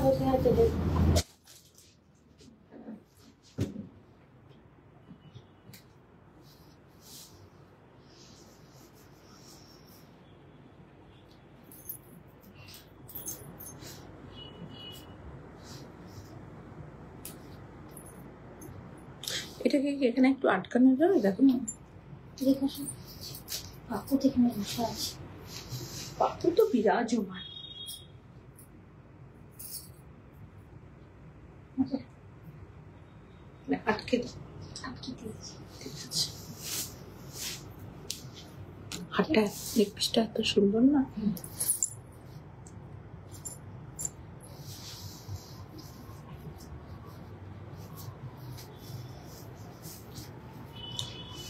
বসে আছে দেখ। এটাকে এখানে একটু আটকানো যাবে? দেখো না, দেখো পাপু তো এখানে বসে আছে। পাপু তো বিরাজমান। আটকে আটকে দিয়েছি। ঠিক আছে। হাতটা নেক পিসটা এত সুন্দর না?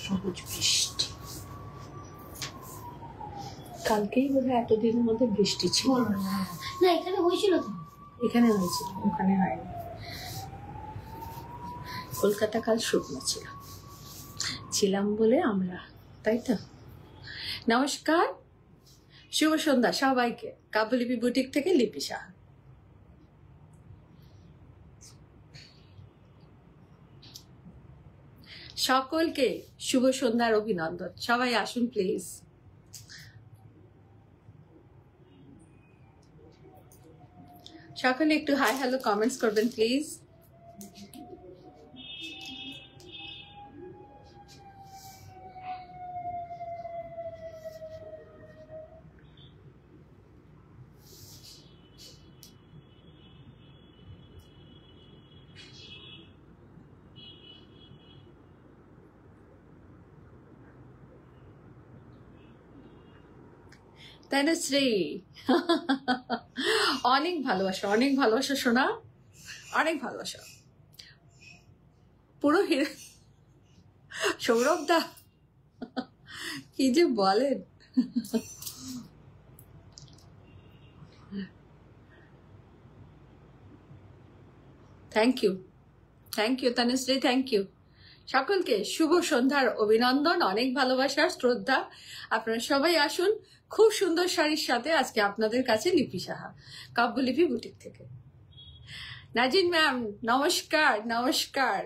সবুজ বৃষ্টি। কালকেই বোধহয় এতদিনের মধ্যে বৃষ্টি ছিল। না এখানে হয়েছিল তো। এখানে হয়েছিল, ওখানে হয়নি। কলকাতা কাল শুকনো ছিলাম বলে আমরা, তাই তো। নমস্কার, শুভ সন্ধ্যা সবাইকে। কাব্যলিপি বুটিক থেকে লিপি সাহা। সকলকে শুভ সন্ধ্যার অভিনন্দন। সবাই আসুন প্লিজ। সকলে একটু হাই হ্যালো কমেন্টস করবেন প্লিজ। তনুশ্রী অনেক ভালোবাসা, অনেক ভালোবাসা সোনা, অনেক ভালোবাসা। পুরো সৌরভ দা কি যে বলেন। Thank you Tanushree, thank you. সকলকে শুভ সন্ধ্যার অভিনন্দন, অনেক ভালোবাসা, শ্রদ্ধা। আপনারা সবাই আসুন। খুব সুন্দর শাড়ির সাথে আজকে আপনাদের কাছে লিপি সাহা, কাব্যলিপি বুটিক থেকে। নাজিন ম্যাম নমস্কার। নমস্কার।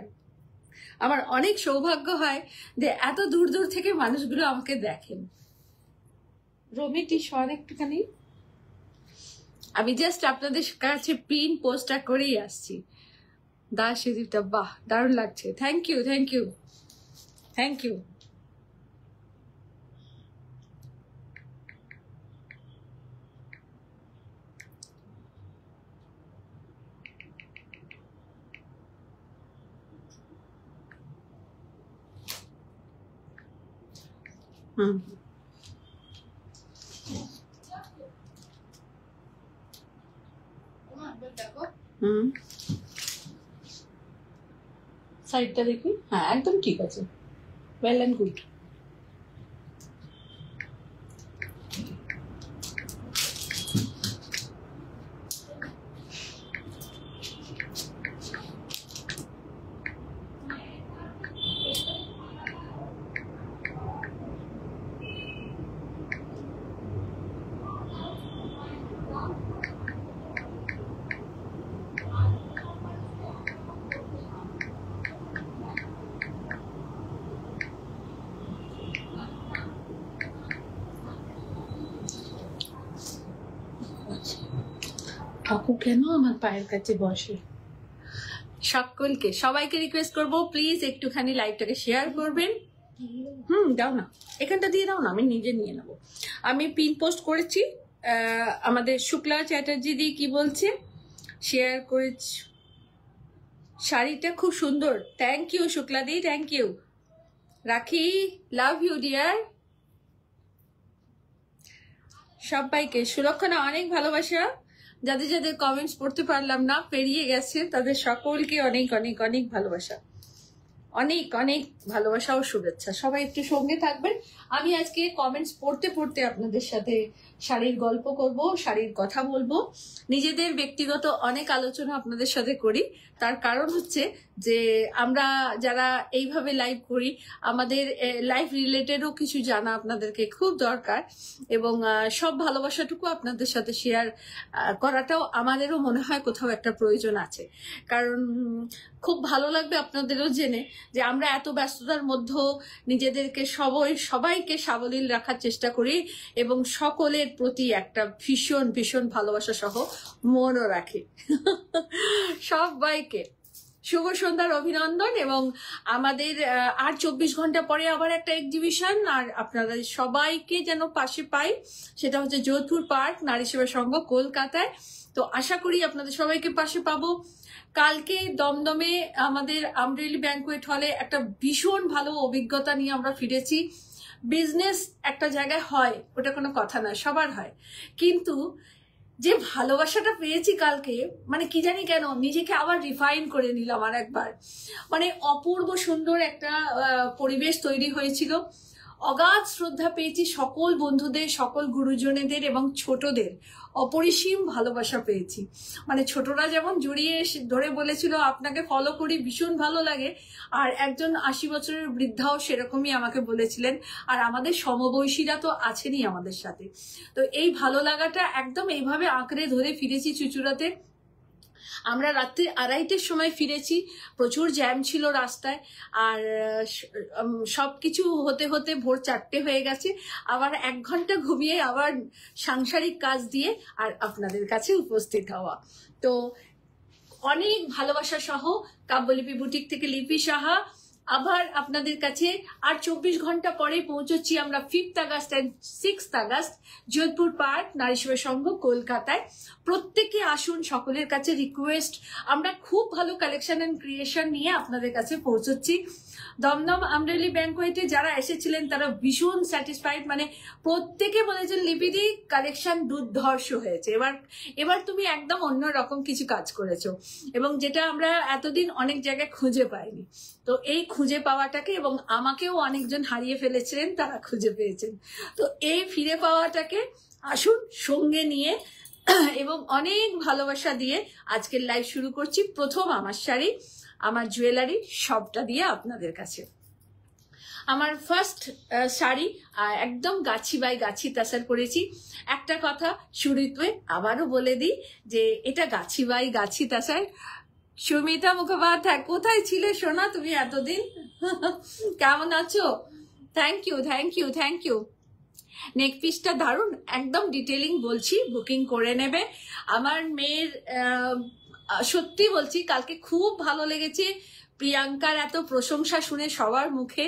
আমার অনেক সৌভাগ্য হয় যে এত দূর দূর থেকে মানুষগুলো আমাকে দেখেন। রমিটি সর একটুখানি। আমি জাস্ট আপনাদের কাছে পিন পোস্টটা করেই আসছি। দাস শরীফটা বাহ, দারুণ লাগছে। Thank you thank you. সাইডটা দেখি। হ্যাঁ একদম ঠিক আছে, ওয়েল অ্যান্ড গুড। কাকু কেন আমার পায়ের কাছে বসে? সকলকে সবাইকে রিকোয়েস্ট করব প্লিজ একটুখানি লাইভটাকে শেয়ার করবেন। দাও না, এখানটা দিয়ে দাও না, আমি নিজে নিয়ে নেবো। আমি পিন পোস্ট করেছি, আমাদের শুক্লা চ্যাটার্জি দি কি বলছে, শেয়ার করেছি। শাড়িটা খুব সুন্দর। থ্যাংক ইউ শুক্লা দি, thank you. Rakhi, love you dear. সবাইকে সুলক্ষণা অনেক ভালোবাসা। যাদের যাদের কমেন্টস পড়তে পারলাম না, পেরিয়ে গেছে, তাদের সকলকে অনেক অনেক অনেক ভালোবাসা। অনেক অনেক ভালোবাসা ও শুভেচ্ছা। সবাই একটু সঙ্গে থাকবেন। আমি আজকে কমেন্টস পড়তে পড়তে আপনাদের সাথে শাড়ির গল্প করব, শাড়ির কথা বলবো। নিজেদের ব্যক্তিগত অনেক আলোচনা আপনাদের সাথে করি, তার কারণ হচ্ছে যে আমরা যারা এইভাবে লাইভ করি আমাদের লাইফ রিলেটেডও কিছু জানা আপনাদেরকে খুব দরকার, এবং সব ভালোবাসাটুকু আপনাদের সাথে শেয়ার করাটাও আমাদেরও মনে হয় কোথাও একটা প্রয়োজন আছে। কারণ খুব ভালো লাগবে আপনাদেরও জেনে যে আমরা এত ব্যস্ততার মধ্যেও নিজেদেরকে সবাইকে সাবলীল রাখার চেষ্টা করি, এবং সকলের প্রতি একটা ভীষণ ভীষণ ভালোবাসা সহ মনও রাখি। সবাইকে শুভ সন্ধ্যার অভিনন্দন। এবং আমাদের আর 24 ঘন্টা পরে আবার একটা এক্সিবিশন, আর আপনাদের সবাইকে যেন পাশে পাই, সেটা হচ্ছে যোধপুর পার্ক নারী সেবা সংঘ কলকাতায়। তো আশা করি আপনাদের সবাইকে পাশে পাবো। কালকে দমদমে আমাদের আমরেলি ব্যাংকুয়েট হলে একটা ভীষণ ভালো অভিজ্ঞতা নিয়ে আমরা ফিরেছি। বিজনেস একটা জায়গায় হয়, ওটা কোনো কথা নয়, সবার হয়, কিন্তু যে ভালোবাসাটা পেয়েছি কালকে, মানে কি জানি কেন নিজেকে আবার রিফাইন করে নিলাম আর একবার। মানে অপূর্ব সুন্দর একটা পরিবেশ তৈরি হয়েছিল। অগাধ শ্রদ্ধা পেয়েছি সকল বন্ধুদের, সকল গুরুজনেদের এবং ছোটদের অপরিসীম ভালোবাসা পেয়েছি। মানে ছোটরা যেমন জড়িয়ে ধরে বলেছিল আপনাকে ফলো করি, ভীষণ ভালো লাগে, আর একজন 80 বছরের বৃদ্ধাও সেরকমই আমাকে বলেছিলেন। আর আমাদের সমবয়সীরা তো আছেনই আমাদের সাথে। তো এই ভালো লাগাটা একদম এইভাবে আঁকড়ে ধরে ফিরেছি চুচুড়াতে। আমরা রাত্রি 2:30টার সময় ফিরেছি, প্রচুর জ্যাম ছিল রাস্তায়, আর সবকিছু হতে হতে ভোর 4টে হয়ে গেছে। আবার 1 ঘন্টা ঘুমিয়ে আবার সাংসারিক কাজ দিয়ে আর আপনাদের কাছে উপস্থিত হওয়া। তো অনেক ভালোবাসা সহ কাব্যলিপি বুটিক থেকে লিপি সাহা আবার আপনাদের কাছে। আর 24 ঘন্টা পরে পৌঁছচ্ছি আমরা 5th August and 6th August Jodhpur Park Nari Seva Sangha কলকাতায়। প্রত্যেকে আসুন, সকলের কাছে রিকোয়েস্ট, আমরা খুব ভালো কালেকশন এন্ড ক্রিয়েশন নিয়ে আপনাদের কাছে পৌঁছচ্ছি। দমদম আমরেলি ব্যাংকুয়েটে যারা এসেছিলেন তারা ভীষণ স্যাটিসফাইড, মানে প্রত্যেকে বলেছেন লিপিদি কালেকশন দুর্ধর্ষ হয়েছে, এবার তুমি একদম অন্যরকম কিছু কাজ করেছো, এবং যেটা আমরা এতদিন অনেক জায়গায় খুঁজে পাইনি। তো এই খুঁজে পাওয়াটাকে, এবং আমাকেও অনেকজন হারিয়ে ফেলেছিলেন, তারা খুঁজে পেয়েছেন। তো এই ফিরে পাওয়াটাকে আসুন সঙ্গে নিয়ে এবং অনেক ভালোবাসা দিয়ে আজকের লাইভ শুরু করছি। প্রথম আমার শাড়ি, আমার জুয়েলারি সবটা দিয়ে আপনাদের কাছে। আমার ফার্স্ট শাড়ি একদম গাছি বাই গাছি তাসার করেছি। একটা কথা শুরুতে আবারও বলে দিই যে এটা গাছি বাই গাছি তাসার। সুমিতা মুখোপাধ্যায়, কোথায় ছিলে সোনা তুমি এতদিন? কেমন আছো? Thank you thank you thank you. Neck পিসটা দারুণ, একদম ডিটেলিং বলছি, বুকিং করে নেবে। আমার মেয়ের সত্যি বলছি কালকে খুব ভালো লেগেছে। প্রিয়াঙ্কার এত প্রশংসা শুনে সবার মুখে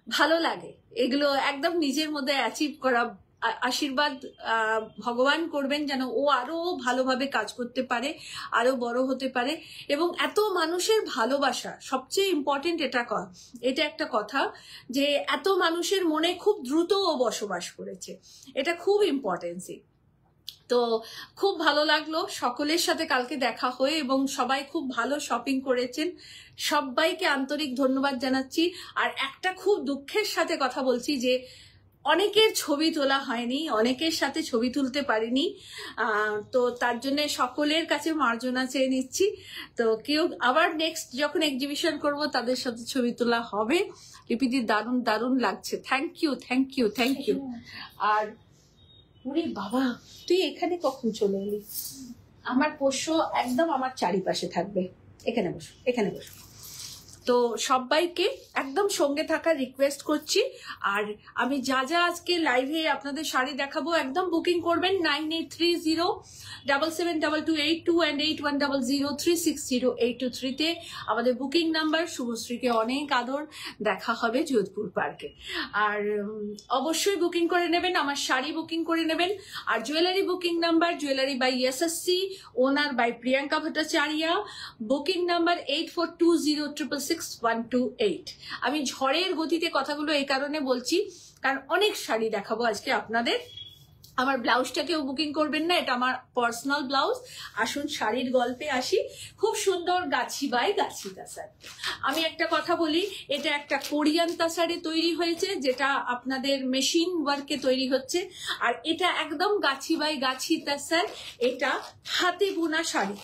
ভালো লাগে, এগুলো একদম নিজের মধ্যে অ্যাচিভ করা। আশীর্বাদ ভগবান করবেন যেন ও আরো ভালোভাবে কাজ করতে পারে, আরো বড় হতে পারে, এবং এত মানুষের ভালোবাসা সবচেয়ে ইম্পর্টেন্ট। এটা একটা কথা যে এত মানুষের মনে খুব দ্রুত ও বসবাস করেছে, এটা খুব ইম্পর্টেন্সি। তো খুব ভালো লাগলো সকলের সাথে কালকে দেখা হয়ে, এবং সবাই খুব ভালো শপিং করেছেন, সবাইকে আন্তরিক ধন্যবাদ জানাচ্ছি। আর একটা খুব দুঃখের সাথে কথা বলছি যে অনেকের ছবি তোলা হয়নি, অনেকের সাথে ছবি তুলতে পারিনি, তো তার জন্য সকলের কাছে মার্জনা চেয়ে নিচ্ছি। তো কেউ আবার নেক্সট যখন এক্সিবিশন করব তাদের সাথে ছবি তোলা হবে। লিপিদি দারুণ দারুণ লাগছে, thank you thank you thank you. আর ওরে বাবা, তুই এখানে কখন চলে এলি? আমার পোষ্য একদম আমার চারিপাশে থাকবে, এখানে বসো এখানে বসো। তো সবাইকে একদম সঙ্গে থাকার রিকোয়েস্ট করছি। আর আমি যা যা আজকে লাইভে আপনাদের শাড়ি দেখাবো একদম বুকিং করবেন 9830772282 and 8100360823 আমাদের বুকিং নাম্বার। শুভশ্রীকে অনেক আদর, দেখা হবে যোধপুর পার্কে। আর অবশ্যই বুকিং করে নেবেন, আমার শাড়ি বুকিং করে নেবেন। আর jewellery booking number jewellery by SSC, owner by Priyanka Bhattacharya, booking number 8420666128। আমি ঝড়ের গতিতে কথাগুলো এই কারণে বলছি কারণ অনেক শাড়ি দেখাবো আজকে আপনাদের। আমার ব্লাউজটা কেউ বুকিং করবেন না, এটা আমার পার্সোনাল ব্লাউজ। আসুন শাড়ির গল্পে আসি। খুব সুন্দর গাছি বাই গাছি তাসার। আমি একটা কথা বলি, এটা একটা কোরিয়ান তাসারে তৈরি হয়েছে, যেটা আপনাদের মেশিন ওয়ার্কে তৈরি হচ্ছে। আর এটা একদম গাছি বাই গাছি তাসার, এটা হাতে বোনা শাড়ি।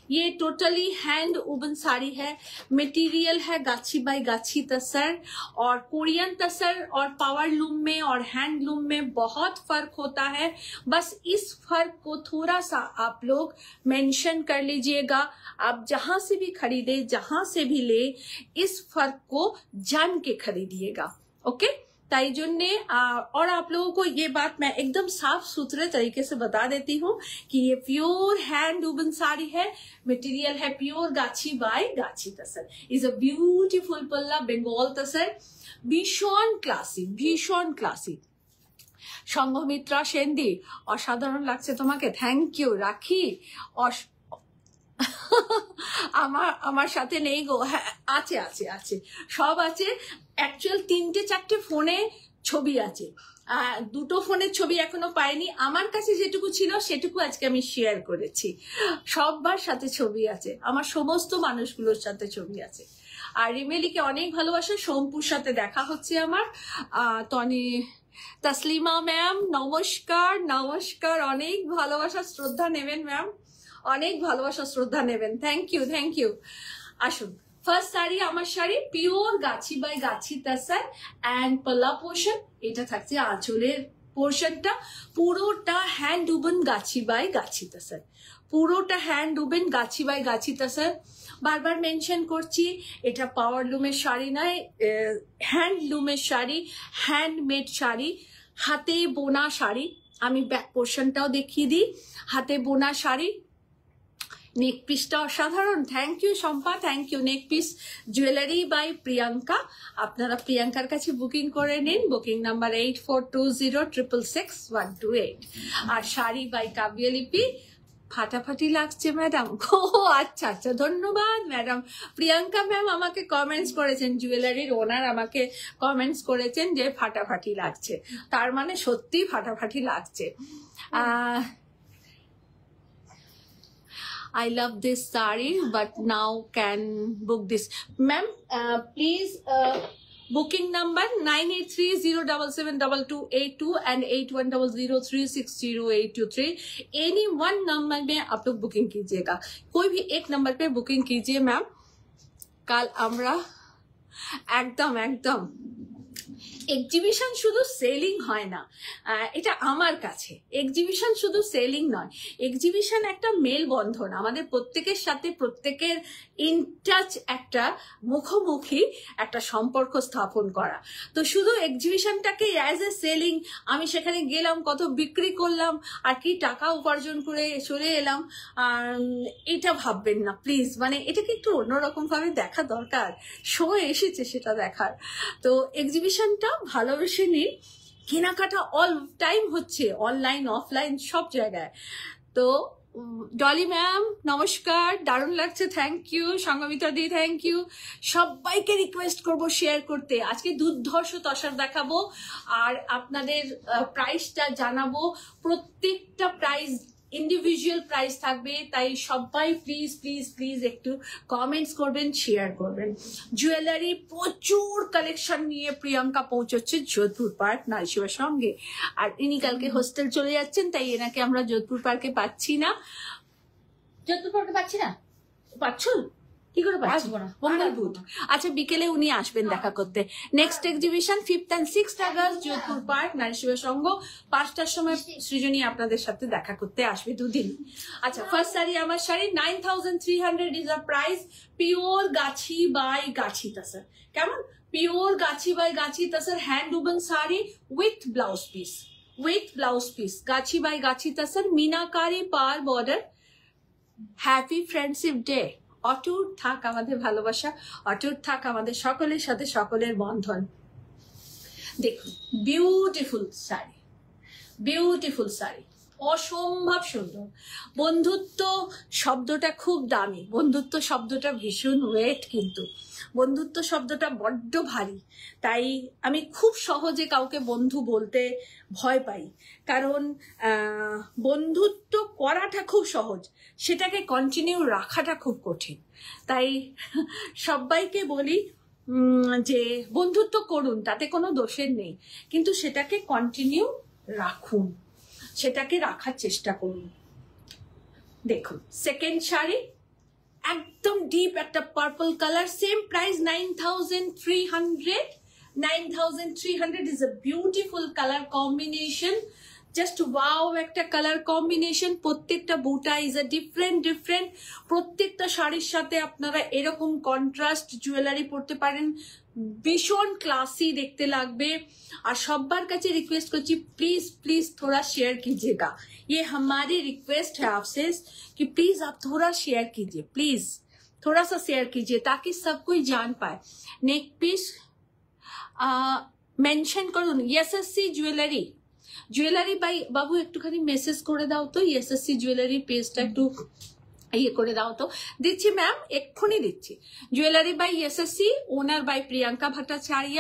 ये टोटली हैंड वुवन साड़ी है, मटेरियल है गाछी बाई गाछी तसर। और कोरियन तसर और पावर लूम में और हैंड लूम में बहुत फर्क होता है। बस इस फर्क को थोड़ा सा आप लोग मेंशन कर लीजिएगा। आप जहां से भी खरीदे, जहां से भी ले, इस फर्क को जान के खरीदिएगा। ओके, ताई जुन्ने और आप लोगों को ये बात मैं एकदम साफ सुथरे तरीके से बता देती हूँ कि ये प्योर हैंड वुवन साड़ी है, मटेरियल है प्योर गाछी बाय गाछी तसर। इज अ ब्यूटीफुल पल्ला बेंगल तसर, भीषण क्लासी, भीषण क्लासी। संघमित्रा सेनदी, असाधारण लागছে তোমাকে, थैंक यू। राखी আমার সাথে নেই গো, হ্যাঁ আছে আছে আছে, সব আছে। অ্যাকচুয়াল 3-4টে ফোনে ছবি আছে, দুটো ফোনের ছবি এখনো পাইনি। আমার কাছে যেটুকু ছিল সেটুকু আজকে আমি শেয়ার করেছি। সবার সাথে ছবি আছে, আমার সমস্ত মানুষগুলোর সাথে ছবি আছে। আর রিমেলিকে অনেক ভালোবাসা। সোমপুর সাথে দেখা হচ্ছে আমার। তনি তসলিমা ম্যাম নমস্কার, নমস্কার। অনেক ভালোবাসা শ্রদ্ধা নেবেন ম্যাম, অনেক ভালোবাসা শ্রদ্ধা নেবেন। Thank you, thank you. আসুন, ফার্স্ট শাড়ি আমার শাড়ি পিওর গাছি বাই গাছি তাসার অ্যান্ড পাল্লা পোর্শন। এটা থাকছে আঁচলের পোর্শনটা, পুরোটা হ্যান্ড উবেন গাছি বাই গাছি তাসার, পুরোটা হ্যান্ড উবেন গাছি বাই গাছি তাসার। বারবার মেনশন করছি, এটা পাওয়ার লুমের শাড়ি নয়, হ্যান্ড লুমের শাড়ি, হ্যান্ডমেড শাড়ি, হাতে বোনা শাড়ি। আমি ব্যাক পোর্শনটাও দেখিয়ে দিই, হাতে বোনা শাড়ি। নেক পিসটা অসাধারণ, thank you Shampa, thank you. Neck piece jewellery by Priyanka. আপনারা প্রিয়াঙ্কার কাছে বুকিং করে নিন, বুকিং নাম্বার 8420666128। আর শাড়ি বাই কাব্যলিপি। ফাটাফাটি লাগছে ম্যাডাম। ও আচ্ছা আচ্ছা, ধন্যবাদ ম্যাডাম। প্রিয়াঙ্কা ম্যাম আমাকে কমেন্টস করেছেন, জুয়েলারির ওনার আমাকে কমেন্টস করেছেন যে ফাটাফাটি লাগছে, তার মানে সত্যি ফাটাফাটি লাগছে। I love this saree, but now can book this. Ma'am, please, booking number 9830772282 and 8100360823. Any one number में आप लोग बुकिंग कीजिएगा, कोई भी एक नंबर पे बुकिंग कीजिए मैम। कल আমরা একদম একদম এক্সিবিশন শুধু সেলিং হয় না, এটা আমার কাছে এক্সিবিশন শুধু সেলিং নয়, এক্সিবিশন একটা মেলবন্ধন, আমাদের প্রত্যেকের সাথে প্রত্যেকের ইনটাচ, একটা মুখোমুখি একটা সম্পর্ক স্থাপন করা। তো শুধু এক্সিবিশনটাকে অ্যাজ এ সেলিং, আমি সেখানে গেলাম, কত বিক্রি করলাম আর কি টাকা উপার্জন করে চলে এলাম, এটা ভাববেন না প্লিজ। মানে এটাকে একটু অন্যরকম ভাবে দেখা দরকার, শো এসেছে সেটা দেখার। তো এক্সিবিশনটা ভালোবেসে নিন। কেনাকাটা অল টাইম হচ্ছে, অনলাইন অফলাইন সব জায়গায়। তো ডলি ম্যাম নমস্কার, দারুণ লাগছে, thank you. Sangamitra di thank you. সবাইকে রিকোয়েস্ট করব শেয়ার করতে। আজকে দুর্ধর্ষ তসার দেখাবো আর আপনাদের প্রাইসটা জানাবো। প্রত্যেকটা প্রাইস ইন্ডিভিজুয়াল প্রাইস থাকবে, তাই সবাই প্লিজ প্লিজ প্লিজ একটু কমেন্টস করবেন, শেয়ার করবেন। জুয়েলারি প্রচুর কালেকশন নিয়ে প্রিয়াঙ্কা পৌঁছচ্ছে যোধপুর পার্ক নারী সেবার সঙ্গে। আর ইনি কালকে হোস্টেল চলে যাচ্ছেন, তাই এনাকে আমরা যোধপুর পার্কে পাচ্ছি না। যোধপুর পার্কে পাচ্ছি না, পাচ্ছ কি করে পাচ্ছি না? মঙ্গলবুধ। আচ্ছা, বিকেলে উনি আসবেন দেখা করতে। Next exhibition 5th and 6th August Jodhpur Park Nari Seva সংঘ, 5টার সময় সৃজনী আপনাদের সাথে দেখা করতে আসবে, দুদিন। আচ্ছা, ফার্স্ট শাড়ি আমার sari 9300 is a price, pure গাছি বাই গাছি তাসার। কেমন? পিওর গাছি বাই গাছি tussar hand woven sari with blouse piece, with blouse piece, গাছি বাই গাছি তাসার, মিনাকারি পার বর্ডার। Happy friendship day. অটুট থাক আমাদের ভালোবাসা, অটুট থাক আমাদের সকলের সাথে সকলের বন্ধন। দেখুন, বিউটিফুল শাড়ি, বিউটিফুল শাড়ি। অসম্ভব সুন্দর। বন্ধুত্ব শব্দটা খুব দামি, বন্ধুত্ব শব্দটা ভীষণ ওয়েট, কিন্তু বন্ধুত্ব শব্দটা বড্ড ভারী। তাই আমি খুব সহজে কাউকে বন্ধু বলতে ভয় পাই, কারণ বন্ধুত্ব করাটা খুব সহজ, সেটাকে কন্টিনিউ রাখাটা খুব কঠিন। তাই সবাইকে বলি যে বন্ধুত্ব করুন, তাতে কোনো দোষের নেই, কিন্তু সেটাকে কন্টিনিউ রাখুন, সেটাকে রাখার চেষ্টা করুন। দেখুন সেকেন্ড শাড়ি, একদম ডিপ একটা purple colour, same price 9300। 9300 is a beautiful color combination, just wow একটা কালার কম্বিনেশন। প্রত্যেকটা বুটা ইজ আ ডিফারেন্ট। প্রত্যেকটা শাড়ির সাথে আপনারা এরকম কন্ট্রাস্ট জুয়েলারি পরতে পারেন, ভীষণ ক্লাসি দেখতে লাগবে। আর সবার কাছে রিকোয়েস্ট করছি, प्लीज प्लीज थोड़ा शेयर कीजिएगा, ये हमारी रिक्वेस्ट है आपसे कि प्लीज आप थोड़ा शेयर कीजिए, प्लीज थोड़ा सा शेयर कीजिए ताकि सब कोई जान पाए। नेक पीस मेंशन করুন এসএসসি জুয়েলারি বাই বাবু, একটুখানি মেসেজ করে দাও তো, এসএসসি জুয়েলারি পেজটা একটু ইয়ে করে দাও তো। দিচ্ছি ম্যাম, এক্ষুনি দিচ্ছি। Jewellery by SSC, owner by Priyanka Bhattacharya,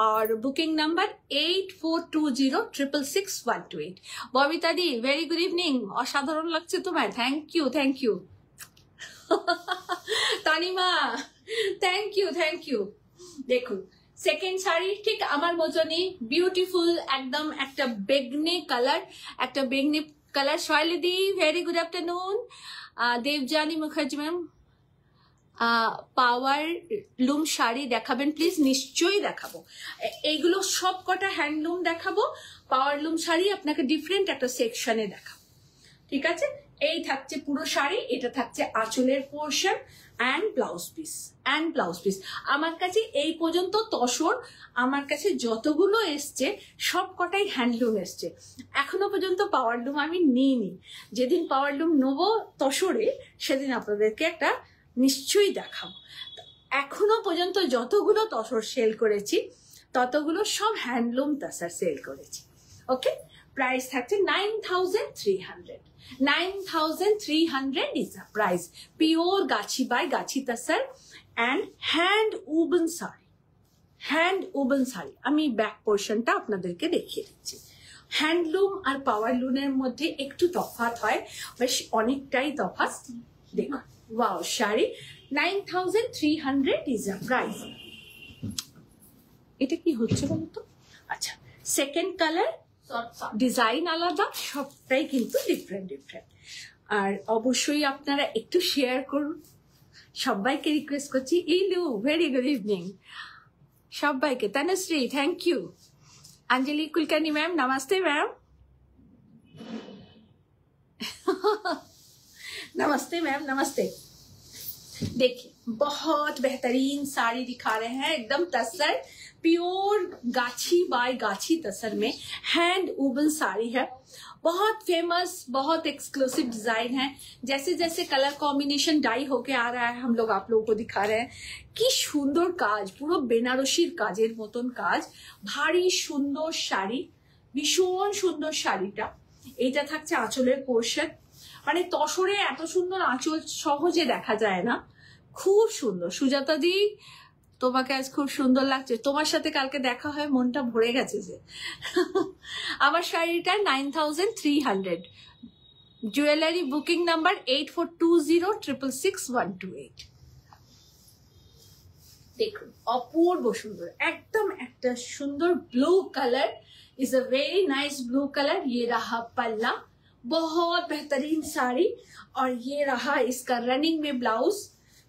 और booking number 8420666128। Babita di very good evening, অসাধারণ লাগছে তোমায়, thank you Tanima, thank you. দেখুন সেকেন্ড শাড়ি ঠিক আমার মতনই বিউটিফুল, একদম একটা বেগনি colour. Shaily di very good afternoon. Debjani Mukherjee ma'am, power loom sari দেখাবেন প্লিজ? নিশ্চয়ই দেখাবো, এইগুলো সব কটা হ্যান্ডলুম দেখাবো। পাওয়ার লুম শাড়ি আপনাকে ডিফারেন্ট একটা সেকশনে দেখাবো, ঠিক আছে? এই থাকছে পুরো শাড়ি, এটা থাকছে আঁচলের পোর্শন অ্যান্ড ব্লাউজ পিস। আমার কাছে এই পর্যন্ত তসর, আমার কাছে যতগুলো এসছে সব কটাই হ্যান্ডলুম এসছে, এখনো পর্যন্ত পাওয়ার লুম আমি নিইনি। যেদিন পাওয়ার লুম নেবো তসরে, সেদিন আপনাদেরকে একটা নিশ্চয়ই দেখাবো। এখনো পর্যন্ত যতগুলো তসর সেল করেছি ততগুলো সব হ্যান্ডলুম তসর সেল করেছি। ওকে, প্রাইস থাকছে 9300। 9300 is the price. Pure Gachi by Gachi Tasar and hand woven sari. আমি ব্যাক পোর্শনটা আপনাদেরকে দেখিয়ে দিচ্ছি। হ্যান্ডলুম আর পাওয়ার লুমের মধ্যে একটু তফাৎ হয়, বেশ অনেকটাই তফাৎ। দেখুন wow sari, 9300 is the price. এটা কি হচ্ছে বলতো? আচ্ছা, সেকেন্ড কালার, ডিজাইন আলাদা, সবটাই কিন্তু ডিফারেন্ট। আর অবশ্যই আপনারা একটু শেয়ার করুন, সবাইকে রিকোয়েস্ট করছি। ইলু ভেরি গুড ইভিনিং সবাইকে। Tanushree thank you. Anjali Kulkarni ma'am नमस्ते मैम। नमस्ते मैम, नमस्ते। देखिए बहुत बेहतरीन साड़ी दिखा रहे हैं, एकदम तसर, प्योर गाछी बाय गाछी तसर में हैंड वूवन साड़ी है। बहुत फेमस, बहुत एक्सक्लूसिव डिजाइन है। जैसे जैसे कलर कॉम्बिनेशन डाई होके आ रहा है, हम लोग आप लोगों को दिखा रहे हैं কি সুন্দর কাজ, পুরো বেনারসির কাজের মতন কাজ, ভারী সুন্দর শাড়ি, ভীষণ সুন্দর শাড়িটা। এইটা থাকছে আঁচলের পোর্শন, মানে তসরে এত সুন্দর আঁচল সহজে দেখা যায় না, খুব সুন্দর। সুজাতা দি তোমাকে আজ খুব সুন্দর লাগছে, তোমার সাথে কালকে দেখা হয় মনটা ভরে গেছে যে। আমার শাড়িটা 9300। Jewellery booking number 8420666128। দেখুন অপূর্ব সুন্দর, একদম একটা সুন্দর blue colour, is a very nice blue colour. ये रहा पल्ला, बहुत बेहतरीन साड़ी, और ये रहा इसका रनिंग में ब्लाउज।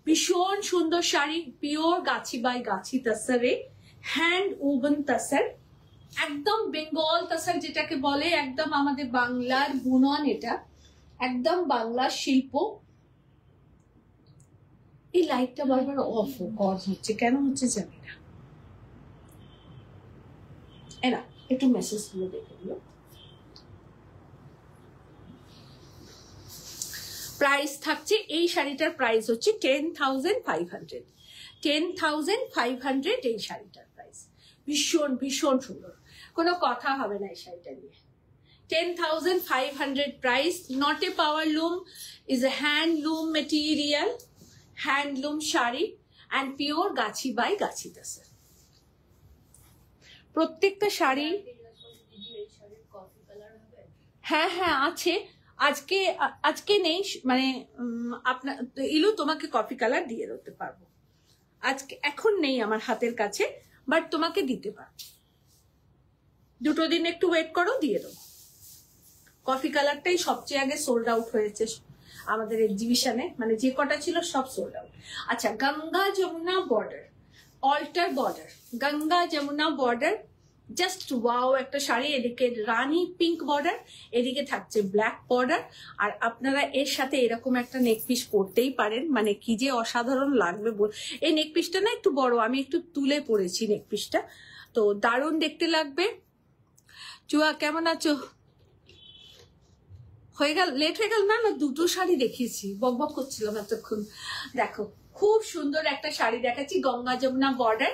भीषण सुंदर শাড়ি, পিওর গাছি বাই গাছি তসরে, হ্যান্ড উবন তসর, একদম বেঙ্গল তসর যেটাকে বলে, একদম আমাদের বাংলার বুনন, এটা একদম বাংলার শিল্প। এই লাইটটা বারবার অফ হচ্ছে, কেন হচ্ছে জানি না। এরা একটু মেসেজ গুলো দেখে দিও। প্রাইস থাকছে, এই শাড়িটার প্রাইস হচ্ছে 10,500। 10,500 এই শাড়িটার প্রাইস। ভীষণ ভীষণ সুন্দর, কোনো কথা হবে না এই শাড়িটা নিয়ে। 10,500 price. Not a power loom, is a handloom material, handloom shari and pure gachi by gachi tasar. প্রত্যেকটা শাড়ি হ্যাঁ হ্যাঁ আছে। আজকে আজকে নেই, মানে আপনার ইলু তোমাকে কফি কালার দিয়ে দিতে পারবো, আজকে এখন নেই আমার হাতের কাছে, বাট তোমাকে দিতে পারবো। দুটো দিন একটু ওয়েট করো, দিয়ে দেবো। কফি কালারটাই সবচেয়ে আগে সোল্ড আউট হয়েছে আমাদের এক্সিবিশনে, মানে যে কটা ছিল সব সোল্ড আউট। আচ্ছা, Ganga Jamuna border, alter border, Ganga Jamuna border, just wow একটা শাড়ি। এদিকে রানী পিঙ্ক বর্ডার, এদিকে থাকছে ব্ল্যাক বর্ডার, আর আপনারা এর সাথে এরকম একটা নেক পিস পরতেই পারেন, মানে কি যে অসাধারণ লাগবে। এই নেক পিসটা না একটু বড়, আমি একটু তুলে পরেছি নেক পিসটা, তো দারুণ দেখতে লাগবে। চুয়া কেমন আছো? হয়ে গেল, লেট হয়ে গেল না? দুটো শাড়ি দেখিয়েছি, বকবক করছিলাম এতক্ষণ। দেখো খুব সুন্দর একটা শাড়ি দেখাচ্ছি, গঙ্গা যমুনা বর্ডার,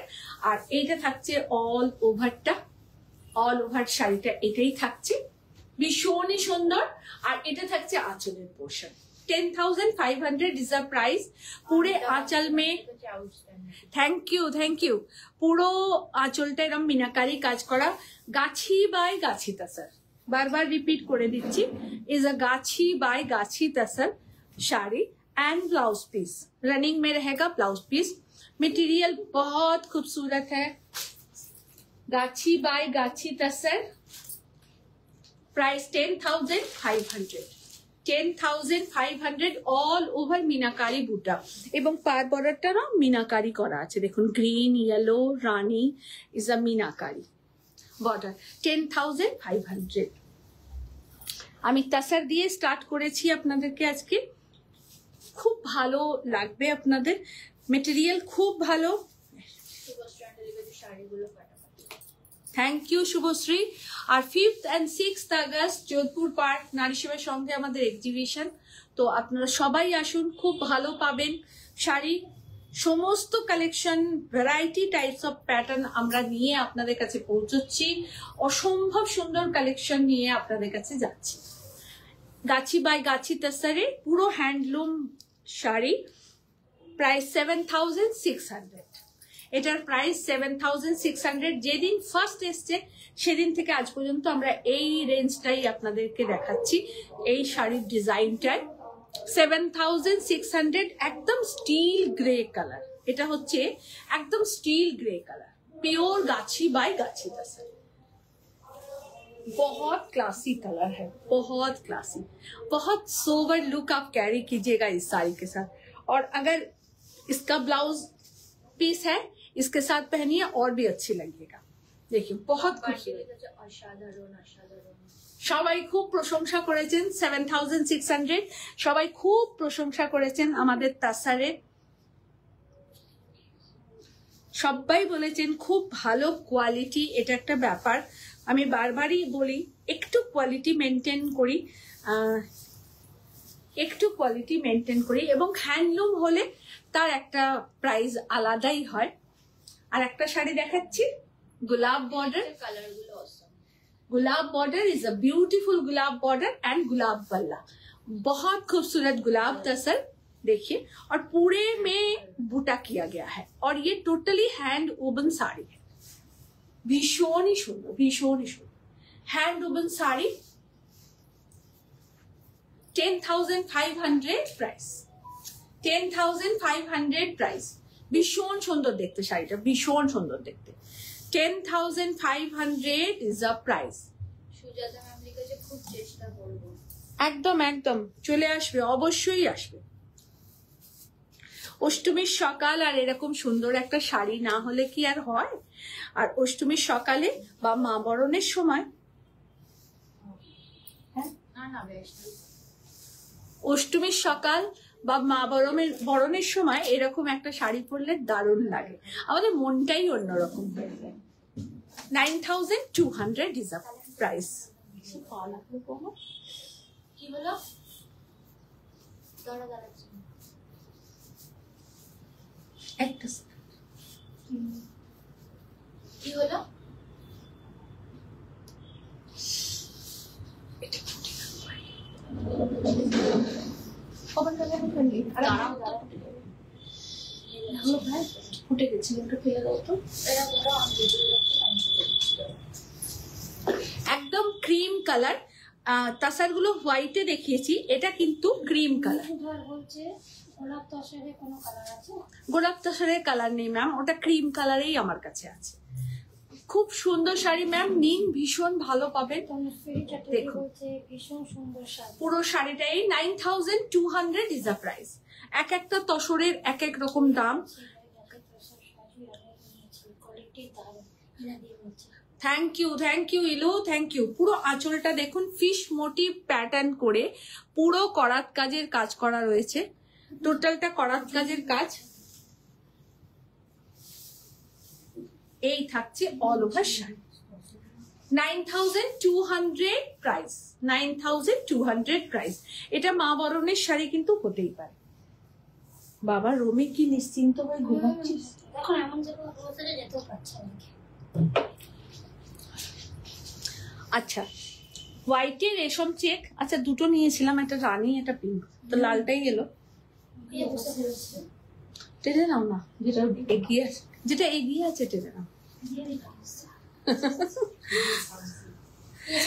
আর এইটা থাকছে অল ওভারটা, অল ওভার শাড়িটা এটাই থাকছে, ভীষণই সুন্দর। আর এটা থাকছে আঁচলের পোর্শন। 10,500 is the price. পুরে আঁচল মে, থ্যাংক ইউ, পুরো আঁচলটা এরকম মিনাকারি কাজ করা, গাছি বাই গাছি তাসার, বারবার রিপিট করে দিচ্ছি, इज अ गाछी बाय गाछी tussar sari and blouse piece, running में रहेगा ब्लाउज पीस। मटेरियल बहुत खूबसूरत है, गाछी बाय गाछी tussar, price 10,500, 10,500 all over meenakari বুটা, এবং পার বর্ডারটা না মিনাকারি করা আছে, দেখুন green yellow Rani is a meenakari border. 10,500। আমি তাসার দিয়ে স্টার্ট করেছি আপনাদেরকে আজকে, খুব ভালো লাগবে আপনাদের, মেটেরিয়াল খুব ভালো। Thank you Subhashree. আর 5th and 6th August Jodhpur Park Nari সেবার সঙ্গে আমাদের এক্সিবিশন, তো আপনারা সবাই আসুন, খুব ভালো পাবেন শাড়ি, সমস্ত collection, variety types of pattern আমরা নিয়ে আপনাদের কাছে পৌঁছচ্ছি, অসম্ভব সুন্দর কালেকশন নিয়ে আপনাদের কাছে যাচ্ছি। গাছি বাই গাছি তাসারে পুরো হ্যান্ডলুম শাড়ি, প্রাইস 7,600, এটার প্রাইস 7,600। যেদিন ফার্স্ট এসছে সেদিন থেকে আজ পর্যন্ত আমরা এই রেঞ্জটাই আপনাদেরকে দেখাচ্ছি, এই শাড়ির ডিজাইনটাই 7,600। একদম স্টিল গ্রে কালার, এটা হচ্ছে একদম স্টিল গ্রে কালার, प्योर गाछी बाय गाछी तसर, बहुत क्लासी कलर है, बहुत क्लासी, बहुत सोवर लुक आप कैरी कीजिएगा इस साड़ी के साथ। और अगर इसका ब्लाउज पीस है इसके साथ पहनिए और भी अच्छी लगेगा। देखिए बहुत সবাই খুব প্রশংসা করেছেন, 7,600 সবাই খুব প্রশংসা করেছেন আমাদের তাসারের, সবাই বলেছেন খুব ভালো কোয়ালিটি। এটা একটা ব্যাপার, আমি বারবারই বলি একটু কোয়ালিটি মেনটেন করি, একটু কোয়ালিটি মেনটেন করি, এবং হ্যান্ডলুম হলে তার একটা প্রাইস আলাদাই হয়। আর একটা শাড়ি দেখাচ্ছি, गुलाब बॉर्डर, गुलाब बॉर्डर इज अ ब्यूटीफुल गुलाब बॉर्डर एंड गुलाब बल्ला, बहुत खूबसूरत गुलाब तसर देखिए, और पूरे में बूटा किया गया है, और ये टोटली हैंड वोवन साड़ी है, भीषण ही सुंदर, भीषण ही सुंदर hand woven sari. 10,500 price, 10,500 price, ভীষণ সুন্দর দেখতে শাড়িটা, ভীষণ সুন্দর দেখতে। 10,500 ইজ আ প্রাইস। সুজাতা ম্যামের কাছে খুব চেষ্টা করব, একদম একদম চলে আসবে, অবশ্যই আসবে। অষ্টমীর সকাল আর এরকম সুন্দর একটা শাড়ি না হলে কি আর হয়? আর অষ্টমীর সকালে বা মা বরণের সময়, অষ্টমীর সকাল বা মা বরণের সময় এরকম একটা শাড়ি পরলে দারুণ লাগে, আমাদের মনটাই অন্যরকম হয়ে যায়। 9,200 ইজ আ প্রাইস। কি হলো? একটা কি হলো? ফুটে গেছিল, ওটা ফেলে দাও তো। একদম ক্রিম কালার, তাসার গুলো হোয়াইটে দেখিয়েছি, এটা কিন্তু ক্রিম কালার। গোলাপ তসরের কালার নেই ম্যাম, ওটা ক্রিম কালারেই আমার কাছে আছে। খুব সুন্দর শাড়ি ম্যাম, নিন, ভীষণ ভালো পাবেন। দেখুন পুরো শাড়িটাই 9200 ইজ দ্য প্রাইস। এক একটা তসরের এক এক রকম দাম। Thank you Ilu, thank you. পুরো আঁচলটা দেখুন ফিশ মোটিভ প্যাটার্ন করে পুরো করাত কাজের কাজ করা রয়েছে, টোটালটা করাত কাজের কাজ। এই থাকছে all over sari, 9200 price, 9200 price. এটা মা বরণের শাড়ি কিন্তু হতেই পারে। বাবা রমি কি নিশ্চিন্ত হয়ে ঘুমাচ্ছিস? এখন এমন জায়গায় বসে যেতেও পারছে না। আচ্ছা, হোয়াইটে রেশম চেক, আচ্ছা দুটো নিয়েছিলাম, একটা রানী একটা পিঙ্ক, তো লালটাই গেল। টেনে নাও না, যেটা এগিয়ে আছে, যেটা এগিয়ে আছে টেনে নাও।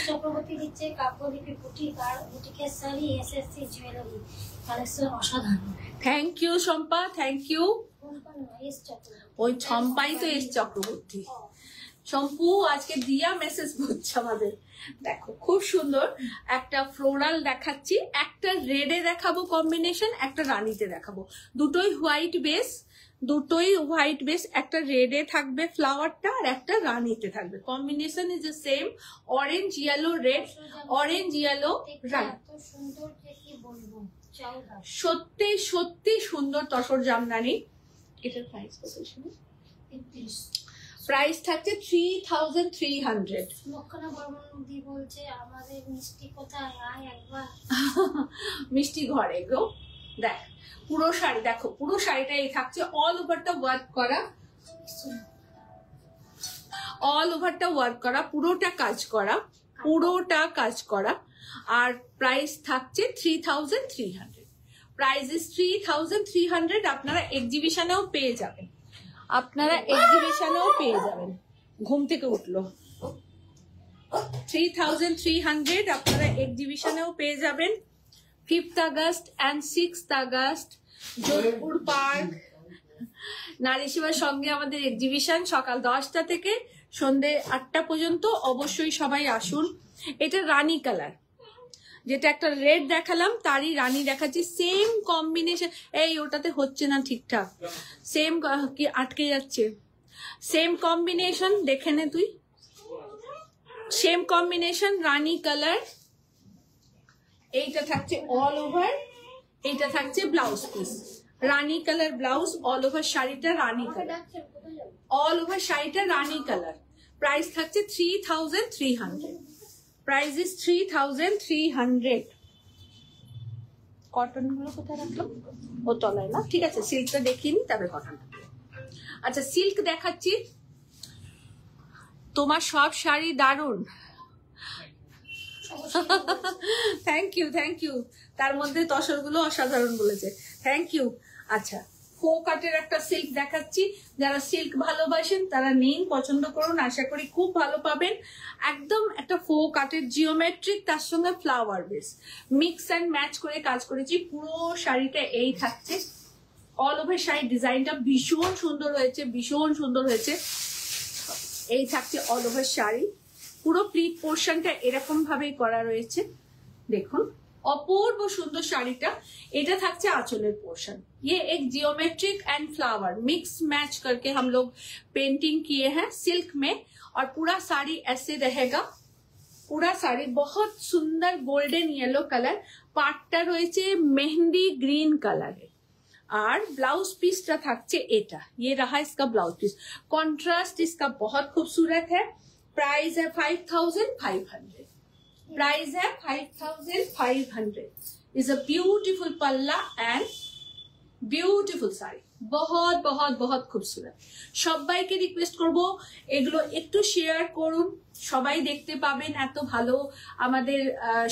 চক্রবর্তী দিচ্ছে কাব্যদীপী বুটিক আর বুটিকের শাড়ি, এসএসসি জুয়েলারি কালেকশন অসাধারণ। Thank you Shampa, thank you. ওই ছম্পাই তো এস চক্রবর্তী। শম্পু আজকে দিয়া মেসেজ করছে আমাদের। দেখো খুব সুন্দর একটা ফ্লোরাল দেখাচ্ছি, একটা রেডে দেখাবো কম্বিনেশন, একটা রানীতে দেখাবো। দুটোই হোয়াইট বেস, দুটোই হোয়াইট বেস, একটা রেডে থাকবে ফ্লাওয়ারটা আর একটা রানীতে থাকবে। Combination is the same, orange yellow red, orange yellow রানী। সত্যি সত্যি সুন্দর তসর জামদানি। এটার প্রাইস কত শুনে? প্রাইস থাকছে 3300। লক্ষণা বর্মন দি বলছে আমাদের মিষ্টি কোথায়, আয় একবার। মিষ্টি ঘরে গো। দেখ পুরো শাড়ি, দেখো পুরো শাড়িটা এই থাকছে অল ওভারটা ওয়ার্ক করা, অল ওভারটা ওয়ার্ক করা, পুরোটা কাজ করা, পুরোটা কাজ করা। আর প্রাইস থাকছে 3300। Price is 3300। আপনারা এক্সিবিশনেও পেয়ে যাবেন, আপনারা এক্সিবিশনেও পেয়ে যাবেন। ঘুম থেকে উঠলো 3300, আপনারা এক্সিবিশনেও পেয়ে যাবেন। 5th August and 6th August Jodhpur Park Nari সেবার সঙ্গে আমাদের এক্সিবিশন, সকাল 10টা থেকে সন্ধে 8টা পর্যন্ত। অবশ্যই সবাই আসুন। এটা রানী কালার, যেটা একটা রেড দেখালাম তারই রানী দেখাচ্ছি, সেম কম্বিনেশন। এই ওটাতে হচ্ছে না ঠিকঠাক, সেম কি আটকে যাচ্ছে। সেম কম্বিনেশন, দেখে নে তুই, সেম কম্বিনেশন রানী কালার। এইটা থাকছে অল ওভার, এইটা থাকছে ব্লাউজ পিস, রানী কালার ব্লাউজ, অল ওভার শাড়িটা রানী কালার, অল ওভার শাড়িটা রানী কালার। প্রাইস থাকছে 3300। Price is 3300। কটন গুলো কোথায় রাখলাম? ও তলায় না, ঠিক আছে। সিল্কটা দেখিয়ে নি, তারপরে কটনটা। আচ্ছা সিল্ক দেখাচ্ছি। তোমার সব শাড়ি দারুণ। Thank you, thank you. তার মধ্যে তসর গুলো অসাধারণ বলেছে, থ্যাংক ইউ। আচ্ছা ফো কাটের একটা সিল্ক দেখাচ্ছি, যারা সিল্ক ভালোবাসেন তারা নিন, পছন্দ করুন, আশা করি খুব ভালো পাবেন। একদম একটা ফো কাটের জিওমেট্রিক, তার সঙ্গে flower base mix and match করে কাজ করেছি। পুরো শাড়িটা এই থাকছে, অল ওভার শাড়ির ডিজাইনটা ভীষণ সুন্দর হয়েছে, ভীষণ সুন্দর হয়েছে। এই থাকছে অল ওভার শাড়ি, পুরো প্লিট পোর্শনটা এরকম ভাবেই করা রয়েছে। দেখুন অপূর্ব সুন্দর শাড়িটা। এটা থাকছে आंचलेर पोर्शन। ये एक geometric and flour mix match करके हम लोग पेंटिंग किए हैं सिल्क में, और पूरा साड़ी ऐसे रहेगा। पूरा साड़ी बहुत सुंदर गोल्डन येलो कलर, पार्टटा রয়েছে मेहंदी ग्रीन कलर। और ब्लाउज पीसটা থাকছে এটা, ये रहा इसका ब्लाउज पीस। कॉन्ट्रास्ट इसका बहुत खूबसूरत है। प्राइस है 5500। प्राइस है 5500। इज अ ब्यूटीफुल पल्ला एंड ब्यूटीफुल साड़ी, बहुत बहुत बहुत खूबसूरत। সবাইকে রিকোয়েস্ট করব এগুলো একটু শেয়ার করুন, সবাই দেখতে পাবেন। এত ভালো আমাদের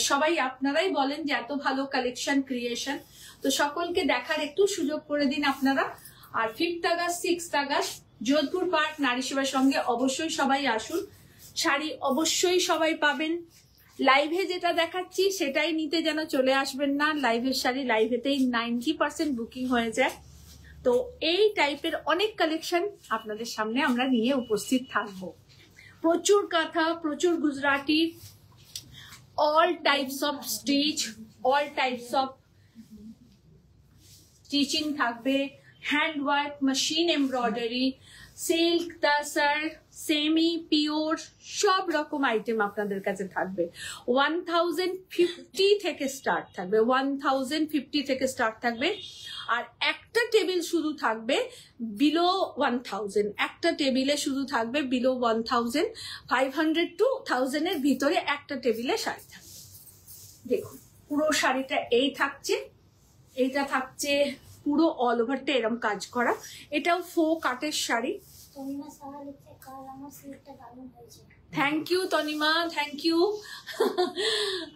সবাই আপনারাই বলেন যে এত ভালো কালেকশন ক্রিয়েশন, তো সকলকে দেখার একটু সুযোগ করে দিন আপনারা। আর 5th August 6th August Jodhpur Park Nari সেবার সঙ্গে অবশ্যই সবাই আসুন, শাড়ি অবশ্যই সবাই পাবেন। লাইভে যেটা দেখাচ্ছি সেটাই নিতে যেন চলে আসবেন না, লাইভের শাড়ি লাইভেতেই 90% বুকিং হয়ে যায়। তো এই টাইপের অনেক কালেকশন আপনাদের সামনে আমরা নিয়ে উপস্থিত থাকবো। প্রচুর কাঁথা, প্রচুর Gujarati, all types of stitch, all types of stitching থাকবে, hand work, machine embroidery, silk, tussar, semi, pure, সব রকম আইটেম আপনাদের কাছে থাকবে। 1050 থেকে স্টার্ট থাকবে, 1050 থেকে স্টার্ট থাকবে। আর একটা টেবিল শুধু থাকবে বিলো 1000, একটা টেবিলে শুধু থাকবে বিলো 1000, 500 to 1000 এর ভিতরে একটা টেবিলে শাড়ি থাকবে। দেখুন পুরো শাড়িটা এই থাকছে, এইটা থাকছে পুরো অল ওভারটা এরকম কাজ করা, এটাও 4 কাটের sari. Thank you Tanima, thank you.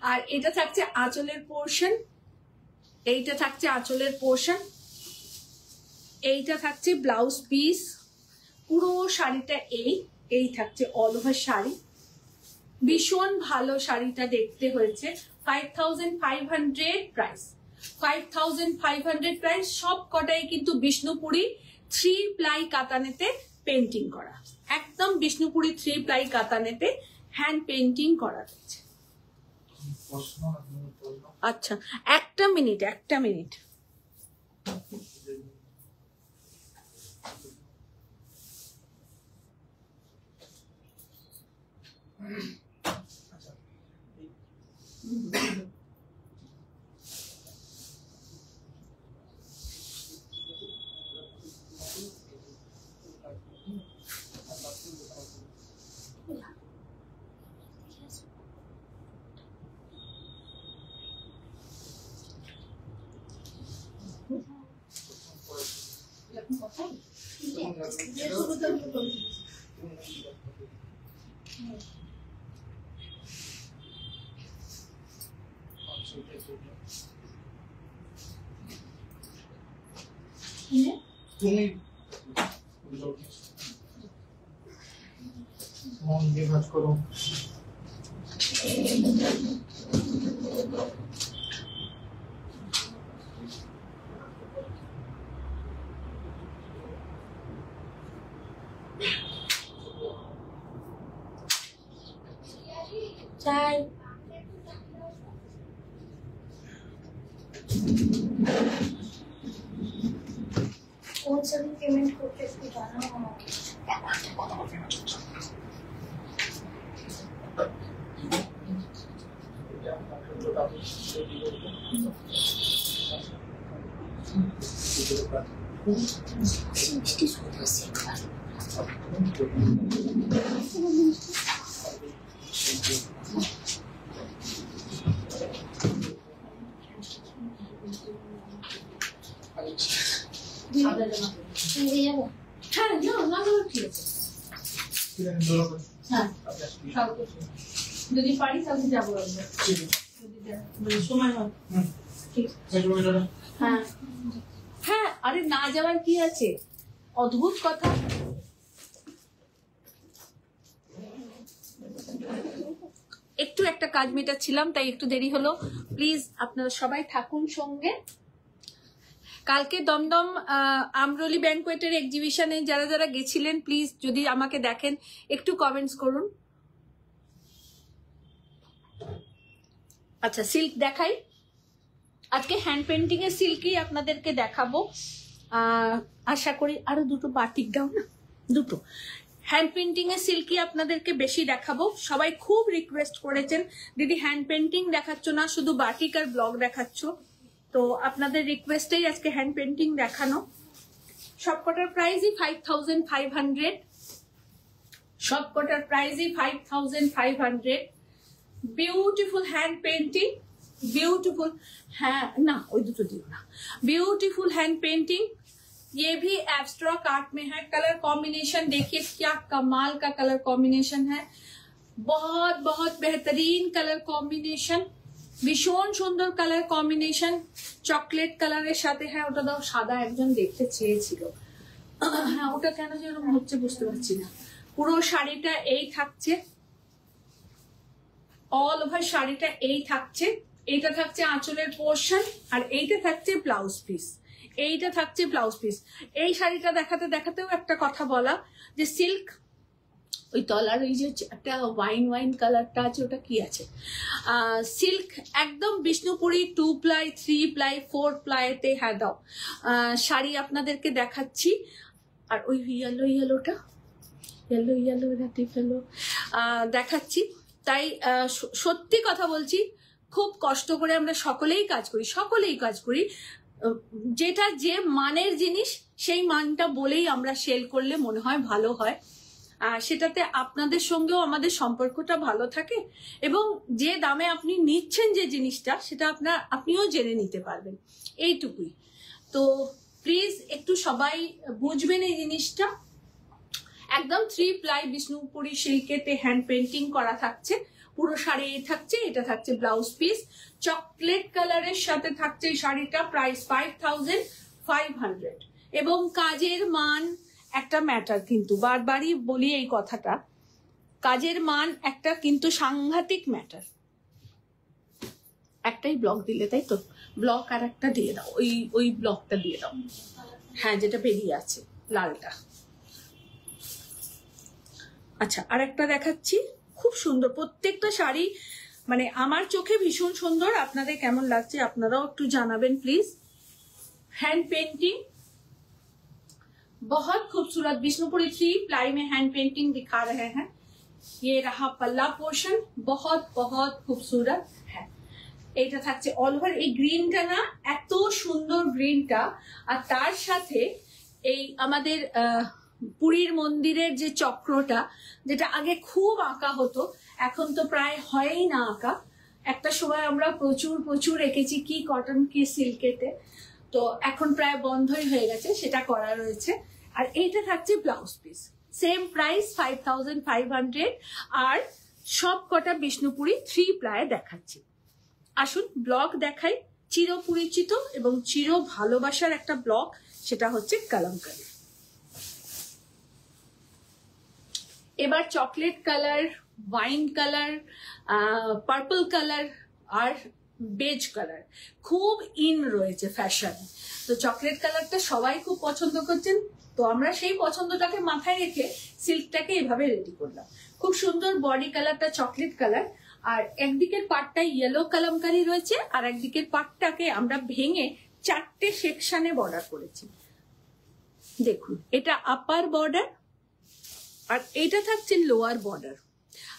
আর এটা থাকছে আঁচলের পোর্শন, এইটা থাকছে আঁচলের পোর্শন, এইটা থাকছে ব্লাউজ পিস। পুরো শাড়িটা এই থাকছে অল ওভার শাড়ি। ভীষণ ভালো শাড়িটা দেখতে হয়েছে। 5500 প্রাইস, 5500 প্রাইস। সব কটাই কিন্তু বিষ্ণুপুরি 3 প্লাই কাতানেতে পেন্টিং করা, একদম বিষ্ণুপুরি 3 প্লাই কাতানেতে হ্যান্ড পেন্টিং করা রয়েছে। আচ্ছা একটা মিনিট, তুমি মন দিয়ে কাজ করো। চাই कौन सा भी पेमेंट करके इसको जाना है हमारे। হ্যাঁ না ঠিক আছে, হ্যাঁ যদি পারি তাহলে যাবো, যদি সময় হয়। হ্যাঁ হ্যাঁ, আরে না যাওয়ার কি আছে, অদ্ভুত কথা। একটু একটা কাজ মেটাচ্ছিলাম তাই একটু দেরি হলো, প্লিজ আপনারা সবাই থাকুন সঙ্গে। কালকে দমদম আমরলি ব্যাংকোয়েটের এক্সিবিশনে যারা যারা গেছিলেন প্লিজ যদি আমাকে দেখেন একটু কমেন্টস করুন। আচ্ছা সিল্ক দেখাই, আজকে হ্যান্ড পেন্টিং এর সিল্কই আপনাদেরকে দেখাবো। আশা করি আরো দুটো বাটিক দাও না, দুটো হ্যান্ড পেন্টিং এর সিল্কই আপনাদেরকে বেশি দেখাবো। সবাই খুব রিকোয়েস্ট করেছেন দিদি হ্যান্ড পেন্টিং দেখাচ্ছ না, শুধু বাটিক আর ব্লগ দেখাচ্ছ। তো আপনাদের রিকোয়েস্টেই আজকে হ্যান্ড পেন্টিং দেখানো। সবকটার প্রাইসই 5500, সবকটার প্রাইসই 5500। বিউটিফুল হ্যান্ড পেন্টিং, বিউটিফুল, হ্যাঁ না ওই দুটো দিও না, বিউটিফুল হ্যান্ড পেন্টিং, ये भी एब्स्ट्रा काट में है। कलर कॉम्बिनेशन देखिए क्या कमाल का कलर कॉम्बिनेशन है, बहुत बहुत बेहतरीन कलर कॉम्बिनेशन, ভীষণ সুন্দর কালার কম্বিনেশন। চকলেট কালারের সাথে, হ্যাঁ ওটা দাও, সাদা একজন দেখতে চেয়েছিল, হ্যাঁ ওটা কেন যেন হচ্ছে বুঝতে পারছি না। পুরো শাড়িটা এই থাকছে, অল ওভার শাড়িটা এই থাকছে। এইটা থাকছে আঁচলের পোর্শন, আর এইটা থাকছে ব্লাউজ পিস, এইটা থাকছে ব্লাউজ পিস। এই শাড়িটা দেখাতে দেখাতেও একটা কথা বলা, যে সিল্ক ওই তলার ওই যে একটা ওয়াইন কালারটা আছে, ওটা কি আছে, সিল্ক একদম বিষ্ণুপুরি 2 প্লাই 3 প্লাই 4 প্লাইতে হ্যাঁ দাও শাড়ি আপনাদেরকে দেখাচ্ছি। আর ওই ইয়েলোটা ইয়েলো দেখাচ্ছি। তাই সত্যি কথা বলছি, খুব কষ্ট করে আমরা সকলেই কাজ করি, যেটা যে মানের জিনিস সেই মানটা বলেই আমরা সেল করলে মনে হয় ভালো হয়, সেটাতে আপনাদের সঙ্গেও আমাদের সম্পর্কটা ভালো থাকে, এবং যে দামে আপনি নিচ্ছেন যে জিনিসটা সেটা আপনিও জেনে নিতে পারবেন, এইটুকুই। তো প্লিজ একটু সবাই বুঝবেন এই জিনিসটা। একদম 3 প্লাই বিষ্ণুপুরি সিল্কেতে হ্যান্ড পেন্টিং করা থাকছে, পুরো শাড়ি এই থাকছে, এটা থাকছে ব্লাউজ পিস। চকলেট কালারের সাথে থাকছে এই শাড়িটা, প্রাইস 5500, এবং কাজের মান একটা ম্যাটার, কিন্তু বারবারই বলি এই কথাটা, কাজের মান একটা কিন্তু সাংঘাতিক ম্যাটার। একটাই ব্লক দিলে, তাই তো, ব্লক আর একটা দিয়ে দাও, ওই ব্লকটা দিয়ে দাও, হ্যাঁ যেটা বেরিয়ে আছে লালটা। আচ্ছা, আর একটা দেখাচ্ছি, খুব সুন্দর প্রত্যেকটা শাড়ি, মানে আমার চোখে ভীষণ সুন্দর। আপনাদের কেমন লাগছে আপনারাও একটু জানাবেন প্লিজ। हैंड पेंटिंग बहुत खूबसूरत, विष्णुपुरी 3 प्लाई में हैंड पेंटिंग दिखा रहे हैं। ये रहा पल्ला पोर्शन, बहुत बहुत खूबसूरत है। এটা থাকছে অল ওভার। এই গ্রিনটা না এত সুন্দর গ্রিনটা, আর তার সাথে এই আমাদের পুরীর মন্দিরের যে চক্রটা, যেটা আগে খুব আঁকা হতো, এখন তো প্রায় হয়ই না আঁকা। একটা সময় আমরা প্রচুর এঁকেছি, কি কটন কি সিল্কেতে, তো এখন প্রায় বন্ধই হয়ে গেছে, সেটা করা রয়েছে। আর এইটা থাকছে ব্লাউজ পিস, সেম প্রাইস 5500, আর সব কটা বিষ্ণুপুরি 3 প্লায়ে দেখাচ্ছি। আসুন ব্লক দেখাই, চিরপরিচিত এবং চির ভালোবাসার একটা ব্লক, সেটা হচ্ছে কলমকারী। এবার chocolate colour, wine colour, purple colour আর বেজ কালার খুব ইন রয়েছে ফ্যাশনে। তো চকলেট কালারটা সবাই খুব পছন্দ করছেন, তো আমরা সেই পছন্দটাকে মাথায় রেখে সিল্কটাকে এভাবে রেডি করলাম। খুব সুন্দর বডি কালারটা চকলেট কালার, আর একদিকের পার্টটা ইয়েলো কলমকারী রয়েছে, আর একদিকের পার্টটাকে আমরা ভেঙে 4টে সেকশনে বর্ডার করেছি। দেখুন, এটা আপার বর্ডার, আর এইটা থাকছে লোয়ার বর্ডার।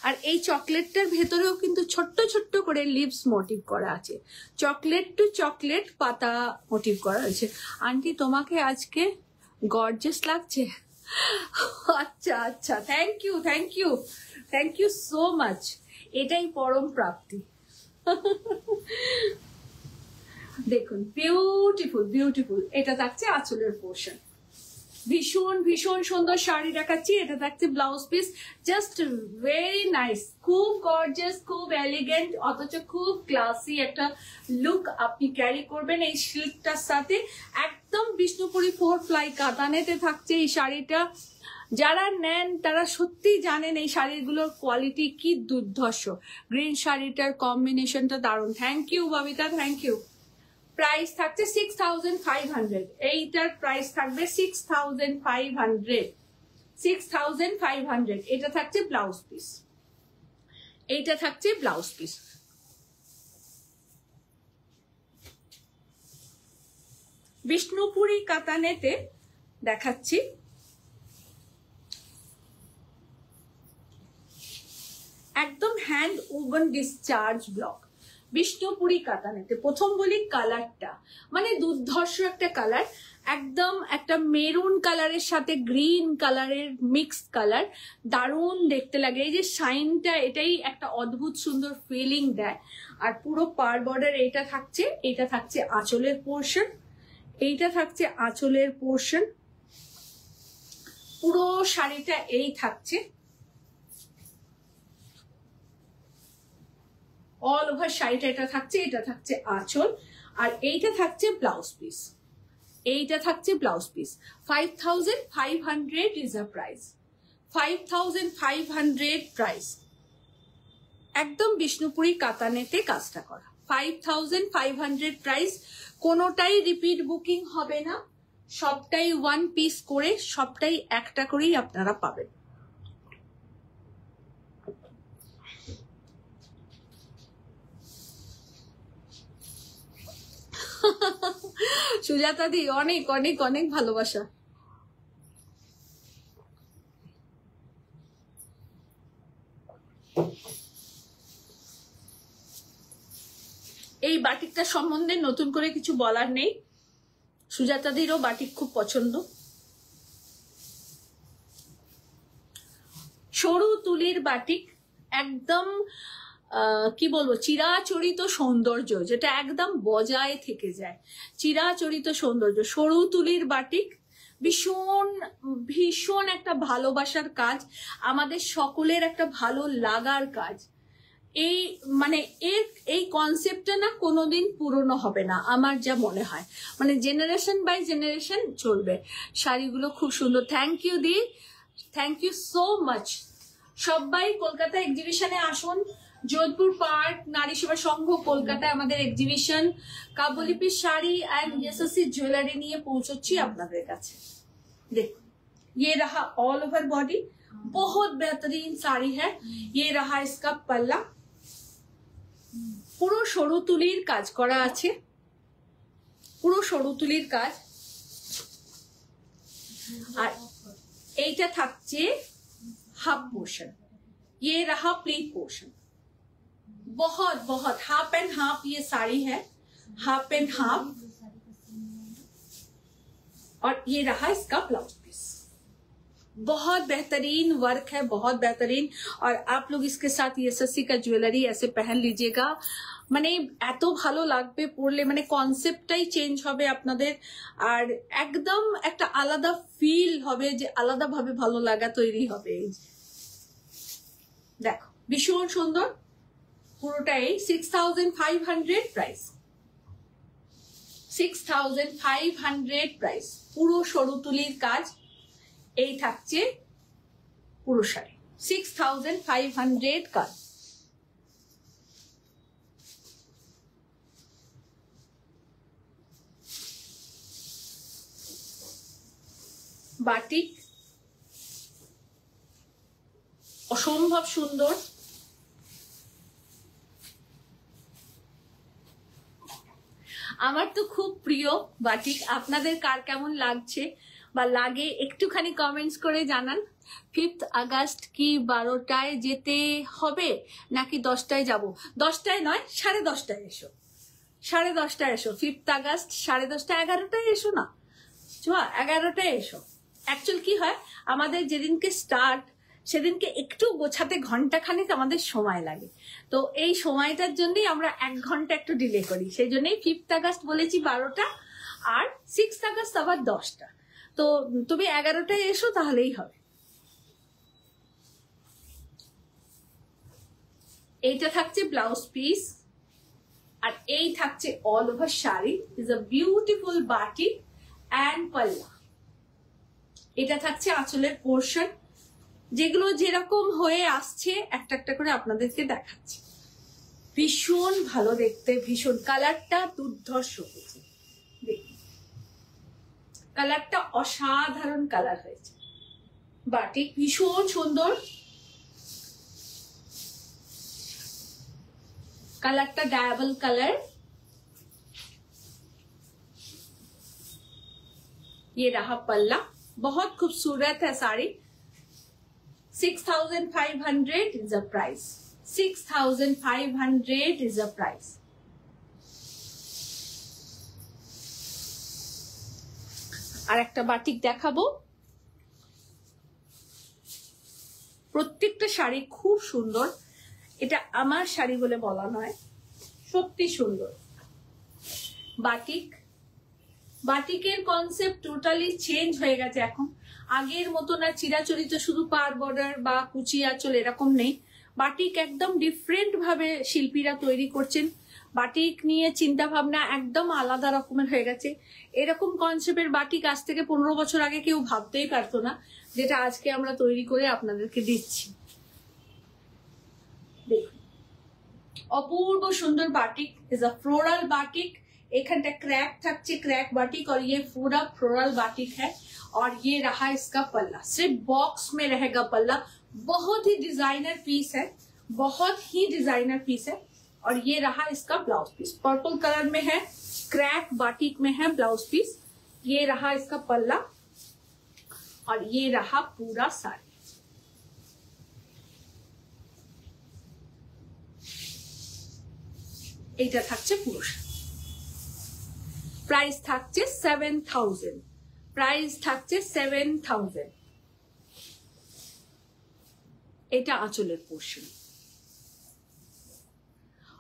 আর এই চকলেটটার ভেতরেও কিন্তু ছোট্ট করে লিভস মোটিভ করা আছে, চকলেট টু চকলেট পাতা মোটিভ করা হয়েছে। আন্টি তোমাকে আজকে গর্জিয়াস লাগছে। আচ্ছা, থ্যাংক ইউ সো মাচ, এটাই পরম প্রাপ্তি। দেখুন, বিউটিফুল। এটা থাকছে আঁচলের পোর্শন, ভীষণ সুন্দর শাড়ি দেখাচ্ছি। এটা থাকছে blouse piece, just very nice, খুব গর্জিয়াস, খুব এলিগেন্ট, অথচ খুব ক্লাসি একটা লুক আপনি ক্যারি করবেন এই সিল্কটার সাথে। একদম বিষ্ণুপুরি 4 প্লাই কাতানেতে থাকছে এই শাড়িটা। যারা নেন তারা সত্যি জানেন এই শাড়িগুলোর কোয়ালিটি কি দুর্ধর্ষ। গ্রিন শাড়িটার কম্বিনেশনটা দারুণ। Thank you Babita, thank you. Price থাকছে 6500, এইটার প্রাইস থাকবে 6500। এটা থাকছে ব্লাউজ পিস, বিষ্ণুপুরি কাতানেতে দেখাচ্ছি। একদম hand woven discharge block, Bishnupuri কাতানেতে। প্রথম বলি কালারটা, মানে দুর্ধর্ষ একটা কালার, একদম একটা মেরুন কালারের সাথে গ্রিন কালারের মিক্স কালার, দারুণ দেখতে লাগে। এই যে শাইনটা, এটাই একটা অদ্ভুত সুন্দর ফিলিং দেয়। আর পুরো পার বর্ডার এটা থাকছে আঁচলের পোর্শন। এইটা থাকছে আঁচলের পোর্শন, পুরো শাড়িটা এই থাকছে, অল ওভার শাড়িটা এটা থাকছে আঁচল, আর এইটা থাকছে ব্লাউজ পিস, এইটা থাকছে blouse piece. 5500 is a price, 5500 price, একদম বিষ্ণুপুরি কাতানেতে কাজটা করা। 5500 প্রাইস, কোনোটাই রিপিট বুকিং হবে না, সবটাই ওয়ান পিস করে, সবটাই একটা করেই আপনারা পাবেন। সুজাতা দি অনেক অনেক অনেক ভালোবাসা। এই বাটিকটা সম্বন্ধে নতুন করে কিছু বলার নেই, সুজাতাদিরও বাটিক খুব পছন্দ। সরু তুলির বাটিক, একদম কি বলবো, চিরাচরিত সৌন্দর্য, যেটা একদম বজায় থেকে যায়, চিরাচরিত সৌন্দর্য। সরু তুলির বাটিক ভীষণ ভীষণ একটা ভালোবাসার কাজ, আমাদের সকলের একটা ভালো লাগার কাজ। এই মানে এই কনসেপ্টটা না কোনোদিন পুরনো হবে না আমার যা মনে হয়, মানে জেনারেশন বাই জেনারেশন চলবে। শাড়িগুলো খুব সুন্দর। থ্যাংক ইউ দি, থ্যাংক ইউ সো মাচ। সবাই কলকাতা এক্সিবিশনে আসুন, যোধপুর পার্ক, নারী সেবা সংঘ কলকাতায় আমাদের exhibition. Kabyalipi sari and SSC jewellery নিয়ে পৌঁছচ্ছি আপনাদের কাছে। দেখুন, ये रहा ऑल ओवर बॉडी, बहुत बेहतरीन साड़ी है। ये रहा इसका पल्ला, পুরো সরু তুলির কাজ করা আছে, পুরো সরু তুলির কাজ। আর এইটা থাকছে हाफ पोर्शन, ये रहा प्लीट पोर्शन। बहुत बहुत हाफ एंड हाफ ये साड़ी है, हाफ एंड हाफ। और ये रहा इसका ब्लाउज पीस, बहुत बेहतरीन वर्क है, बहुत बेहतरीन। और आप लोग इसके साथ ये एसएससी का ज्वेलरी ऐसे पहन लीजिएगा, মানে এত ভালো লাগবে পরলে, মানে কনসেপ্টটাই চেঞ্জ হবে আপনাদের, আর একদম একটা আলাদা ফিল হবে, যে আলাদা ভাবে ভালো লাগা তৈরি হবে। দেখো ভীষণ সুন্দর, পুরোটাই 6500 প্রাইস, 6500 প্রাইস, পুরো সরু তুলির কাজ। এই থাকছে পুরো শাড়ি, 6500 কাজ। বাটিক অসম্ভব সুন্দর। আমার তো খুব প্রিয় বাটিক, আপনাদের কার কেমন লাগছে বা লাগে একটুখানি কমেন্টস করে জানান। 5th আগস্ট কি 12টায় যেতে হবে নাকি 10টায় যাব? 10টায় নয়, 10:30টায় এসো, 10:30টায় এসো। 5th আগস্ট 10:30টা, 11টায় এসো না, 11টায় এসো। অ্যাকচুয়াল কি হয়, আমাদের যেদিনকে স্টার্ট সেদিনকে একটু গোছাতে ঘন্টাখানেক আমাদের সময় লাগে, তো এই সময়টার জন্যই আমরা 1 ঘন্টা একটু ডিলে করি। সেই জন্যই 5th আগস্ট বলেছি 12টা, আর 6th আগস্ট আবার 10টা। তো তুমি 11টায় এসো, তাহলেই হবে। এইটা থাকছে ব্লাউজ পিস, আর এই থাকছে all over sari. Is a beautiful batik and পাল্লা। এটা থাকছে আঁচলের পোর্শন, যেগুলো যেরকম হয়ে আসছে একটা একটা করে আপনাদেরকে দেখাচ্ছি। ভীষণ ভালো দেখতে, ভীষণ, কালারটা দুর্ধর্ষ হয়েছে, দেখুন কালারটা অসাধারণ কালার হয়েছে। বাটিক ভীষণ সুন্দর, কালারটা ডায়াবল কালার। ये रहा पल्ला, बहुत खूबसूरत है sari. 6500 is a price, 6500 is a price। আর একটা বাটিক দেখাবো। প্রত্যেকটা শাড়ি খুব সুন্দর, এটা আমার শাড়ি বলে বলা নয়, সত্যি সুন্দর। বাটিক বাটিকের কনসেপ্ট টোটালি চেঞ্জ হয়ে গেছে এখন। আগের মতো না চিরাচরিত শুধু পার বর্ডার বা কুচি আঁচল এরকম নেই, বাটিক একদম ডিফারেন্ট ভাবে শিল্পীরা তৈরি করছেন। বাটিক নিয়ে চিন্তা ভাবনা একদম আলাদা রকমের হয়ে গেছে। এরকম কনসেপ্টের বাটিক আজ থেকে 15 বছর আগে কেউ ভাবতেই পারতো না, যেটা আজকে আমরা তৈরি করে আপনাদেরকে দিচ্ছি। দেখুন অপূর্ব সুন্দর batik, is a floral batik. एखानटा क्रैक থাকছে क्रैक बाटिक और ये पूरा फ्लोरल बाटिक है। और ये रहा इसका पल्ला, सिर्फ बॉक्स में रहेगा पल्ला। बहुत ही डिजाइनर पीस है, बहुत ही डिजाइनर पीस है। और ये रहा इसका ब्लाउज पीस, पर्पल कलर में है, क्रैक बाटिक में है ब्लाउज पीस। ये रहा इसका पल्ला और ये रहा पूरा साड़ी। এটা থাকছে পুরো। প্রাইস থাকছে 7000, প্রাইস থাকছে 7000। এটা আঁচলের পোর্শন।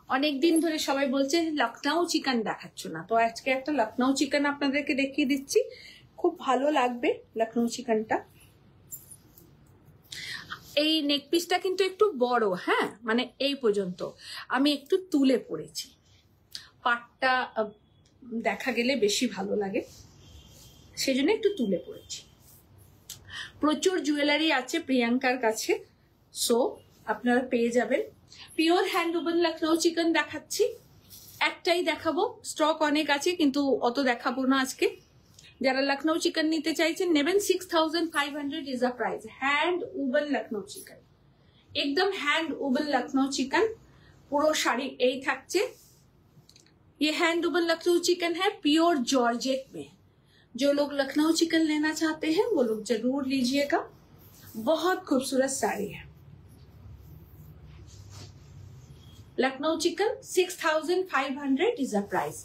অনেকদিন ধরে সবাই বলছে লখনউ চিকেন দেখাচ্ছ না, তো আজকে একটা লখনউ চিকেন আপনাদেরকে দেখিয়ে দিচ্ছি, খুব ভালো লাগবে লখনউ চিকেনটা। এই নেক পিসটা কিন্তু একটু বড়, হ্যাঁ মানে এই পর্যন্ত আমি একটু তুলে পড়েছি, পাটটা দেখা গেলে বেশি ভালো লাগে, সেজন্য একটু তুলে পড়েছি। প্রচুর জুয়েলারি আছে প্রিয়াঙ্কার কাছে, সো আপনারা পেয়ে যাবেন। Pure hand woven Lucknow chicken দেখাচ্ছি, একটাই দেখাবো, স্টক অনেক আছে কিন্তু অত দেখাবো না আজকে। যারা লখনউ চিকেন নিতে চাইছেন নেবেন। 6500 is a price. Hand woven Lucknow chikan, একদম হ্যান্ড उबन लखनऊ चिकन। पूरा শাড়ি এই থাকছে। ये हैंड उबन लखनऊ चिकन है प्योर जॉर्जेट में। जो लोग लखनऊ चिकन लेना चाहते हैं वो लोग जरूर लीजिएगा, बहुत खूबसूरत साड़ी है। Lucknow chikan 6500 is a price.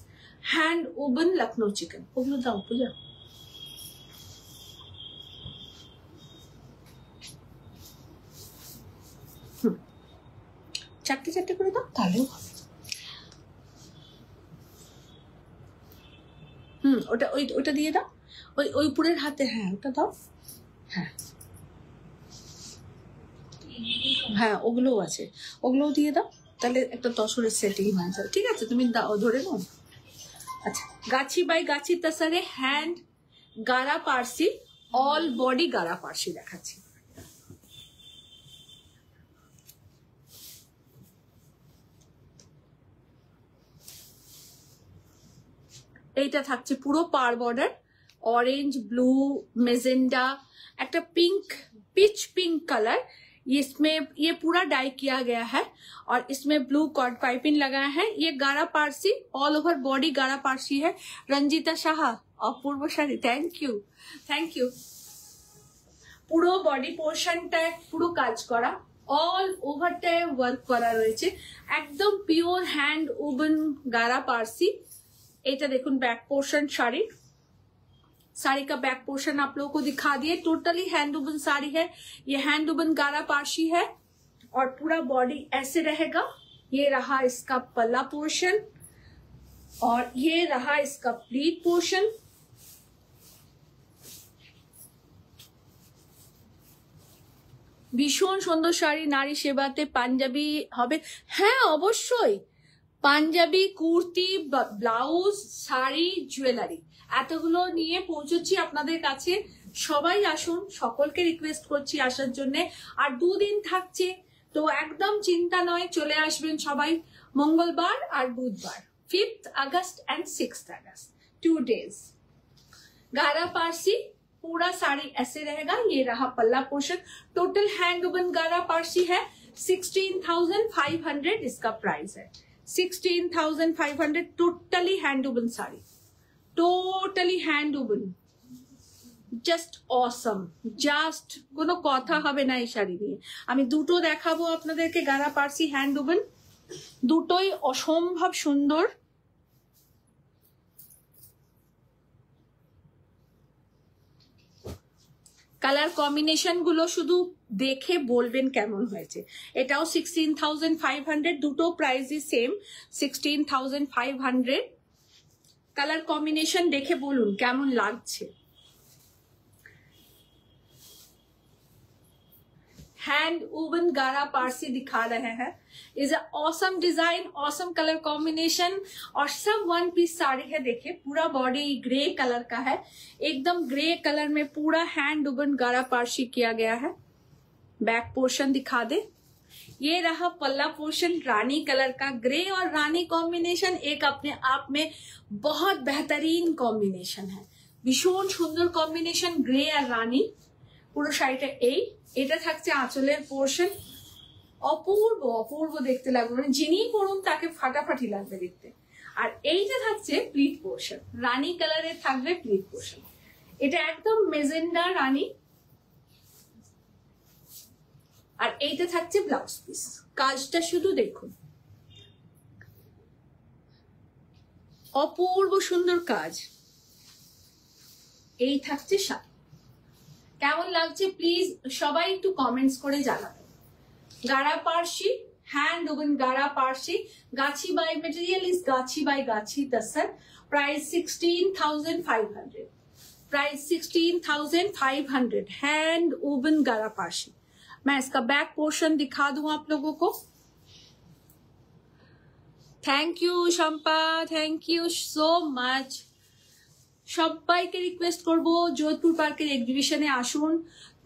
Hand woven Lucknow chikan. ওগুলো দাও পূজা। চারটে চারটে করে দাও তাহলেও হবে। ওটা ওইটা দিয়ে দাও, ওই উপরের হাতে, হ্যাঁ ওটা দাও, হ্যাঁ হ্যাঁ ওগুলোও আছে, ওগুলোও দিয়ে দাও, তাহলে একটা তসরের সেটিং হয়ে যাবে। ঠিক আছে তুমি দাও, ধরে নাও। আচ্ছা, গাছি বাই গাছি তাসারে hand gara Parsi, all body gara Parsi দেখাচ্ছি। এইটা থাকছে পুরো পার বর্ডার, ऑरेंज ब्लू मेजेंडा, একটা पिंक पिच पिंक कलर, इसमें ये पूरा डाई किया गया है और इसमें ब्लू कॉर्ड पाइपिंग लगाया है। ये गारा पारसी, ऑल ओवर बॉडी गारा पारसी है। रंजिता शाह, अपूर्व शाड़ी, थैंक यू। পুরো বডি পোর্শনটায় পুরো কাজ করা, অল ওভারটায় ওয়ার্ক করা রয়েছে, একদম পিওর হ্যান্ড উবন গারা পারসি। এটা দেখুন बैक पोर्शन साड़ी का बैक पोर्शन आप लोगों को दिखा दिए। टोटली हैंड उबन साड़ी है, ये हैंड उबन गारा पार्शी है और पूरा बॉडी ऐसे रहेगा। ये रहा इसका पल्ला पोर्शन और ये रहा इसका प्लीट पोर्शन। ভীষণ সুন্দর শাড়ি, নারী সেবাতে পাঞ্জাবি হবে, হ্যাঁ অবশ্যই পাঞ্জাবি, কুর্তি, ব্লাউজ, শাড়ি, জুয়েলারি এতগুলো নিয়ে পৌঁছচ্ছি আপনাদের কাছে। সবাই আসুন, সকলকে রিকোয়েস্ট করছি আসার জন্য। আর 2 দিন থাকছে, তো একদম চিন্তা নয়, চলে আসবেন সবাই। মঙ্গলবার আর বুধবার, 5th August and 6th August, 2 days। गारा पारसी पूरा साड़ी ऐसे रहेगा। ये रहा पल्ला पोर्शन, टोटल हैंड उबन गारा पारसी है। 16,500 इसका प्राइस है। 16,500 totally hand woven sari, totally hand woven, just awesome, just কোনো কথা হবে না এই শাড়ি নিয়ে। আমি দুটো দেখাবো আপনাদেরকে, গারা পারসি হ্যান্ড উবন, দুটোই অসম্ভব সুন্দর। কালার কম্বিনেশন গুলো শুধু দেখে বলবেন কেমন হয়েছে। এটাও 16,500, দুটো প্রাইসই সেম 16,500। কালার কম্বিনেশন দেখে বলুন কেমন লাগছে। हैंड वूवन गारा पारसी दिखा रहे हैं। Is a awesome design, awesome colour combination और सब वन पीस साड़ी है। देखिए पूरा बॉडी ग्रे कलर का है, एकदम ग्रे कलर में पूरा हैंड वूवन गारा पारसी किया गया है। बैक पोर्शन दिखा दे, ये रहा पल्ला पोर्शन, रानी कलर का। ग्रे और रानी कॉम्बिनेशन एक अपने आप में बहुत बेहतरीन कॉम्बिनेशन है, भीषण सुंदर कॉम्बिनेशन ग्रे और रानी। পুরো শাড়িটা এটা থাকছে আঁচলের পোর্শন, অপূর্ব অপূর্ব দেখতে লাগবে, মানে যিনি পরুন তাকে ফাটাফাটি লাগবে দেখতে। আর এইটা থাকছে প্লিট পোর্শন, রানী কালারের থাকবে প্লিট পোর্শন। এটা একদম মেজেন্ডা রানী। আর এইটা থাকছে ব্লাউজ পিস। কাজটা শুধু দেখুন, অপূর্ব সুন্দর কাজ। এই থাকছে শাড়ি। কেমন লাগছে প্লিজ সবাই একটু কমেন্টস করে জানাবেন। গারা পার্সি, हैंड वूवन गारा पारसी, गाछी बाय मटेरियल इज गाछी बाय गाछी tussar. Price 16,500, price 16,500। Hand woven gara Parsi. मैं इसका बैक पोर्शन दिखा दूं आप लोगों को। Thank you Shampa, thank you so much. সবাইকে রিকোয়েস্ট করব যোধপুর পার্কের এক্সিবিশনে আসুন।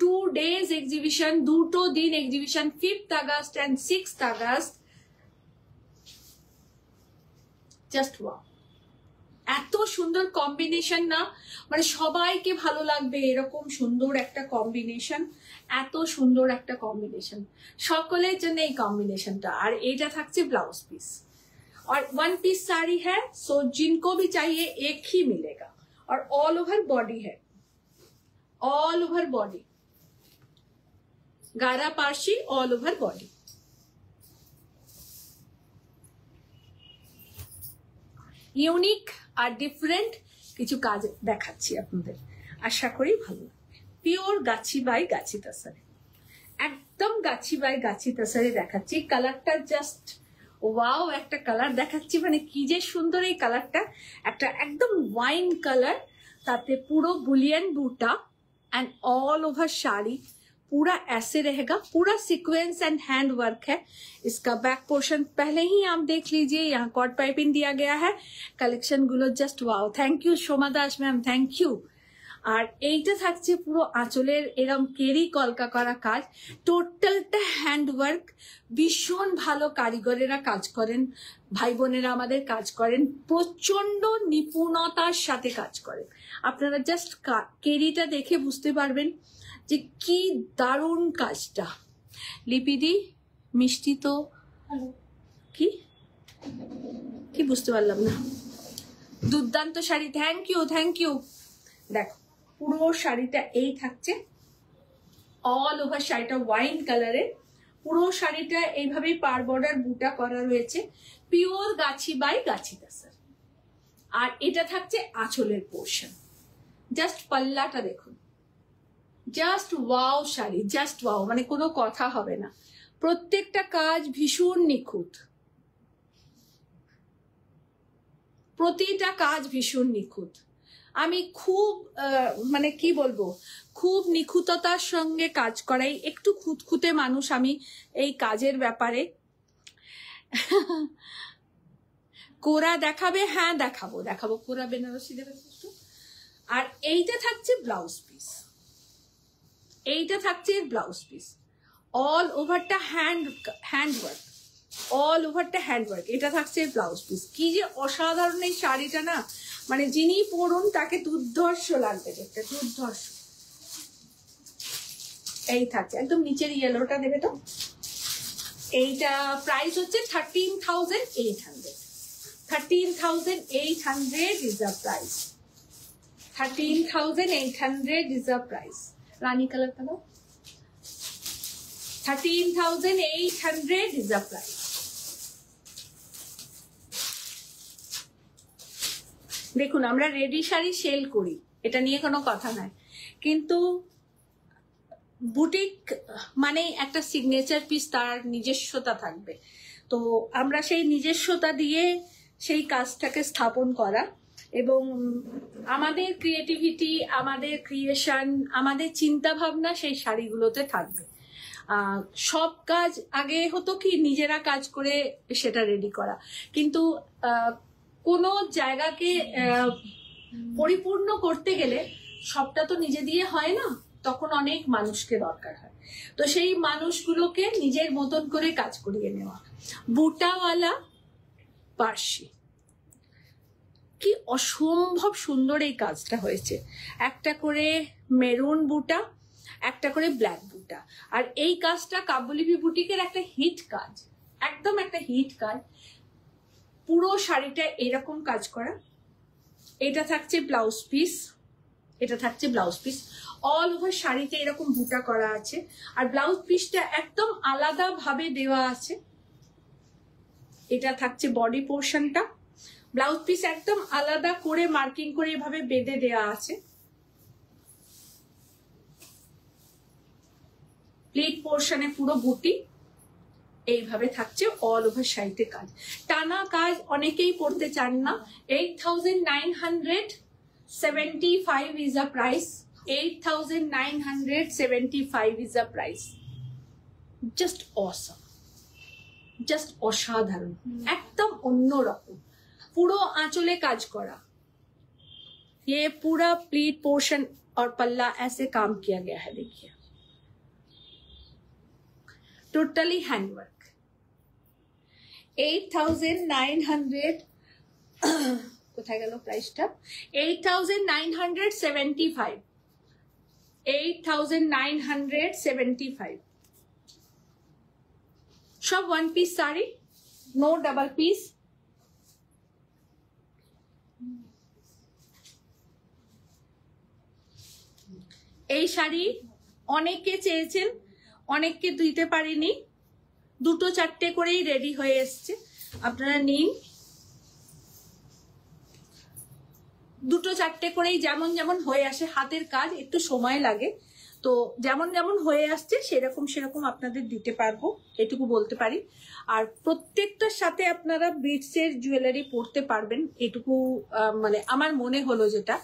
2 days এক্সিবিশন, 2 দিন exhibition, 5th August and 6th August. Just wow, এত সুন্দর কম্বিনেশন না, মানে সবাইকে ভালো লাগবে এরকম সুন্দর একটা কম্বিনেশন, এত সুন্দর একটা কম্বিনেশন, সকলের জন্য এই কম্বিনেশনটা। আর এটা থাকছে ব্লাউজ পিস और 1 पीस साड़ी है, सो जिनको भी चाहिए एक ही मिलेगा। और ऑल ओवर बॉडी है, all over body gara Parsi, all over body. Unique আর ডিফারেন্ট কিছু কাজ দেখাচ্ছি আপনাদের, আশা করি ভালো লাগবে। পিওর গাছি বাই গাছি তাসারে, একদম গাছি বাই গাছি তাসারে দেখাচ্ছি। কালারটা জাস্ট ওয়াও, একটা কালার দেখাচ্ছি, মানে কি যে সুন্দর এই কালারটা। একটা একদম ওয়াইন কালার, তাতে পুরো বুলিयन बूटा एंड ऑल ओवर साड़ी पूरा ऐसे रहेगा, पूरा सीक्वेंस एंड हैंड वर्क है। इसका बैक पोर्शन पहले ही आप देख लीजिए, यहाँ कॉट पाइपिंग दिया गया है। कलेक्शन गुलो just wow. Thank you Soma Das ma'am, thank you. আর এইটা থাকছে পুরো আঁচলের এরম কেরি কলকা করা কাজ, টোটালটা হ্যান্ড ওয়ার্ক। ভীষণ ভালো কারিগরেরা কাজ করেন, ভাই বোনেরা আমাদের কাজ করেন, প্রচন্ড নিপুণতার সাথে কাজ করেন। আপনারা জাস্ট কেরিটা দেখে বুঝতে পারবেন যে কি দারুণ কাজটা। লিপিদি মিষ্টি তো কি কি বুঝতে পারলাম না। দুর্দান্ত sari, thank you thank you. দেখো পুরো শাড়িটা এই থাকছে, অল ওভার শাড়িটা ওয়াইন কালারের। পুরো শাড়িটা এইভাবেই পার বর্ডার বুটা করা রয়েছে, পিওর গাছি বাই গাছি তাসার। আর এটা থাকছে আঁচলের পোর্শন। জাস্ট পাল্লাটা দেখুন, just wow sari, just wow, মানে কোনো কথা হবে না। প্রত্যেকটা কাজ ভীষণ নিখুঁত, প্রতিটা কাজ ভীষণ নিখুঁত। আমি খুব মানে কি বলবো, খুব নিখুঁততার সঙ্গে কাজ করাই, একটু খুঁতখুঁতে মানুষ আমি এই কাজের ব্যাপারে। কোরা দেখাবে? হ্যাঁ দেখাবো দেখাবো, কোরা বেনারসি দেবে একটু। আর এইটা থাকছে ব্লাউজ পিস, এইটা থাকছে ব্লাউজ পিস। অল ওভারটা হ্যান্ড ওয়ার্ক, অল ওভারটা হ্যান্ড ওয়ার্ক। এটা থাকছে ব্লাউজ পিস। কি যে অসাধারণ এই শাড়িটা না, মানে যিনি পরুন তাকে দুর্ধর্ষ লাগবে দেখতে, দুর্ধর্ষ। এই থাকছে একদম নিচের ইয়েলোটা দেবে তো। এইটা প্রাইস হচ্ছে 13,800, 13,800 is the price, 13,800 is the price। Rani colour টা 13,800 is the price। দেখুন আমরা রেডি শাড়ি সেল করি, এটা নিয়ে কোনো কথা নাই, কিন্তু বুটিক মানে একটা সিগনেচার পিস, তার নিজস্বতা থাকবে। তো আমরা সেই নিজস্বতা দিয়ে সেই কাজটাকে স্থাপন করা। এবং আমাদের ক্রিয়েটিভিটি, আমাদের ক্রিয়েশন, আমাদের চিন্তা ভাবনা সেই শাড়িগুলোতে থাকবে। সব কাজ আগে হতো কি নিজেরা কাজ করে সেটা রেডি করা, কিন্তু কোনো জায়গাকে পরিপূর্ণ করতে গেলে সবটা তো নিজে দিয়ে হয় না, তখন অনেক মানুষকে দরকার হয়। তো সেই মানুষগুলোকে নিজের মতন করে কাজ করিয়ে নেওয়া। বুটাওয়ালা পার্সি, কি অসম্ভব সুন্দর এই কাজটা হয়েছে। একটা করে মেরুন বুটা, একটা করে ব্ল্যাক বুটা। আর এই কাজটা কাব্যলিপি বুটিকের একটা হিট কাজ, একদম একটা হিট কাজ। পুরো শাড়িটা এরকম কাজ করা। এটা থাকছে ব্লাউজ পিস, এটা থাকছে ব্লাউজ পিস। অল ওভার শাড়িতে এরকম বুটা করা আছে, আর ব্লাউজ পিসটা একদম আলাদা ভাবে দেওয়া আছে। এটা থাকছে বডি পোর্শনটা, ব্লাউজ পিস একদম আলাদা করে মার্কিং করে এভাবে বেঁধে দেওয়া আছে। প্লিট পোর্শনে পুরো বুটি এইভাবে থাকছে। অল ওভার শাড়িতে কাজ, টানা কাজ অনেকেই পড়তে চান না। 8975 is a price. 8975 is a price. Just awesome, just অসাধারণ, একদম অন্যরকম। পুরো आंचले काज करा, ये पूरा प्लीट पोर्शन और पल्ला ऐसे काम किया गया है। देखिए टोटली हैंडवर्क। 8900 কোথায় গেল প্রাইসটা? 8975, 8975। সব one piece sari, no double piece. এই শাড়ি অনেকে চেয়েছেন, অনেককে দিতে পারিনি, দুটো চারটে করেই রেডি হয়ে এসছে। আপনারা নিন, দুটো চারটে করেই যেমন যেমন হয়ে আসে। হাতের কাজ একটু সময় লাগে, তো যেমন যেমন হয়ে আসছে সেরকম সেরকম আপনাদের দিতে পারবো, এটুকু বলতে পারি। আর প্রত্যেকটার সাথে আপনারা বিটসের জুয়েলারি পরতে পারবেন, এটুকু মানে আমার মনে হলো যেটা,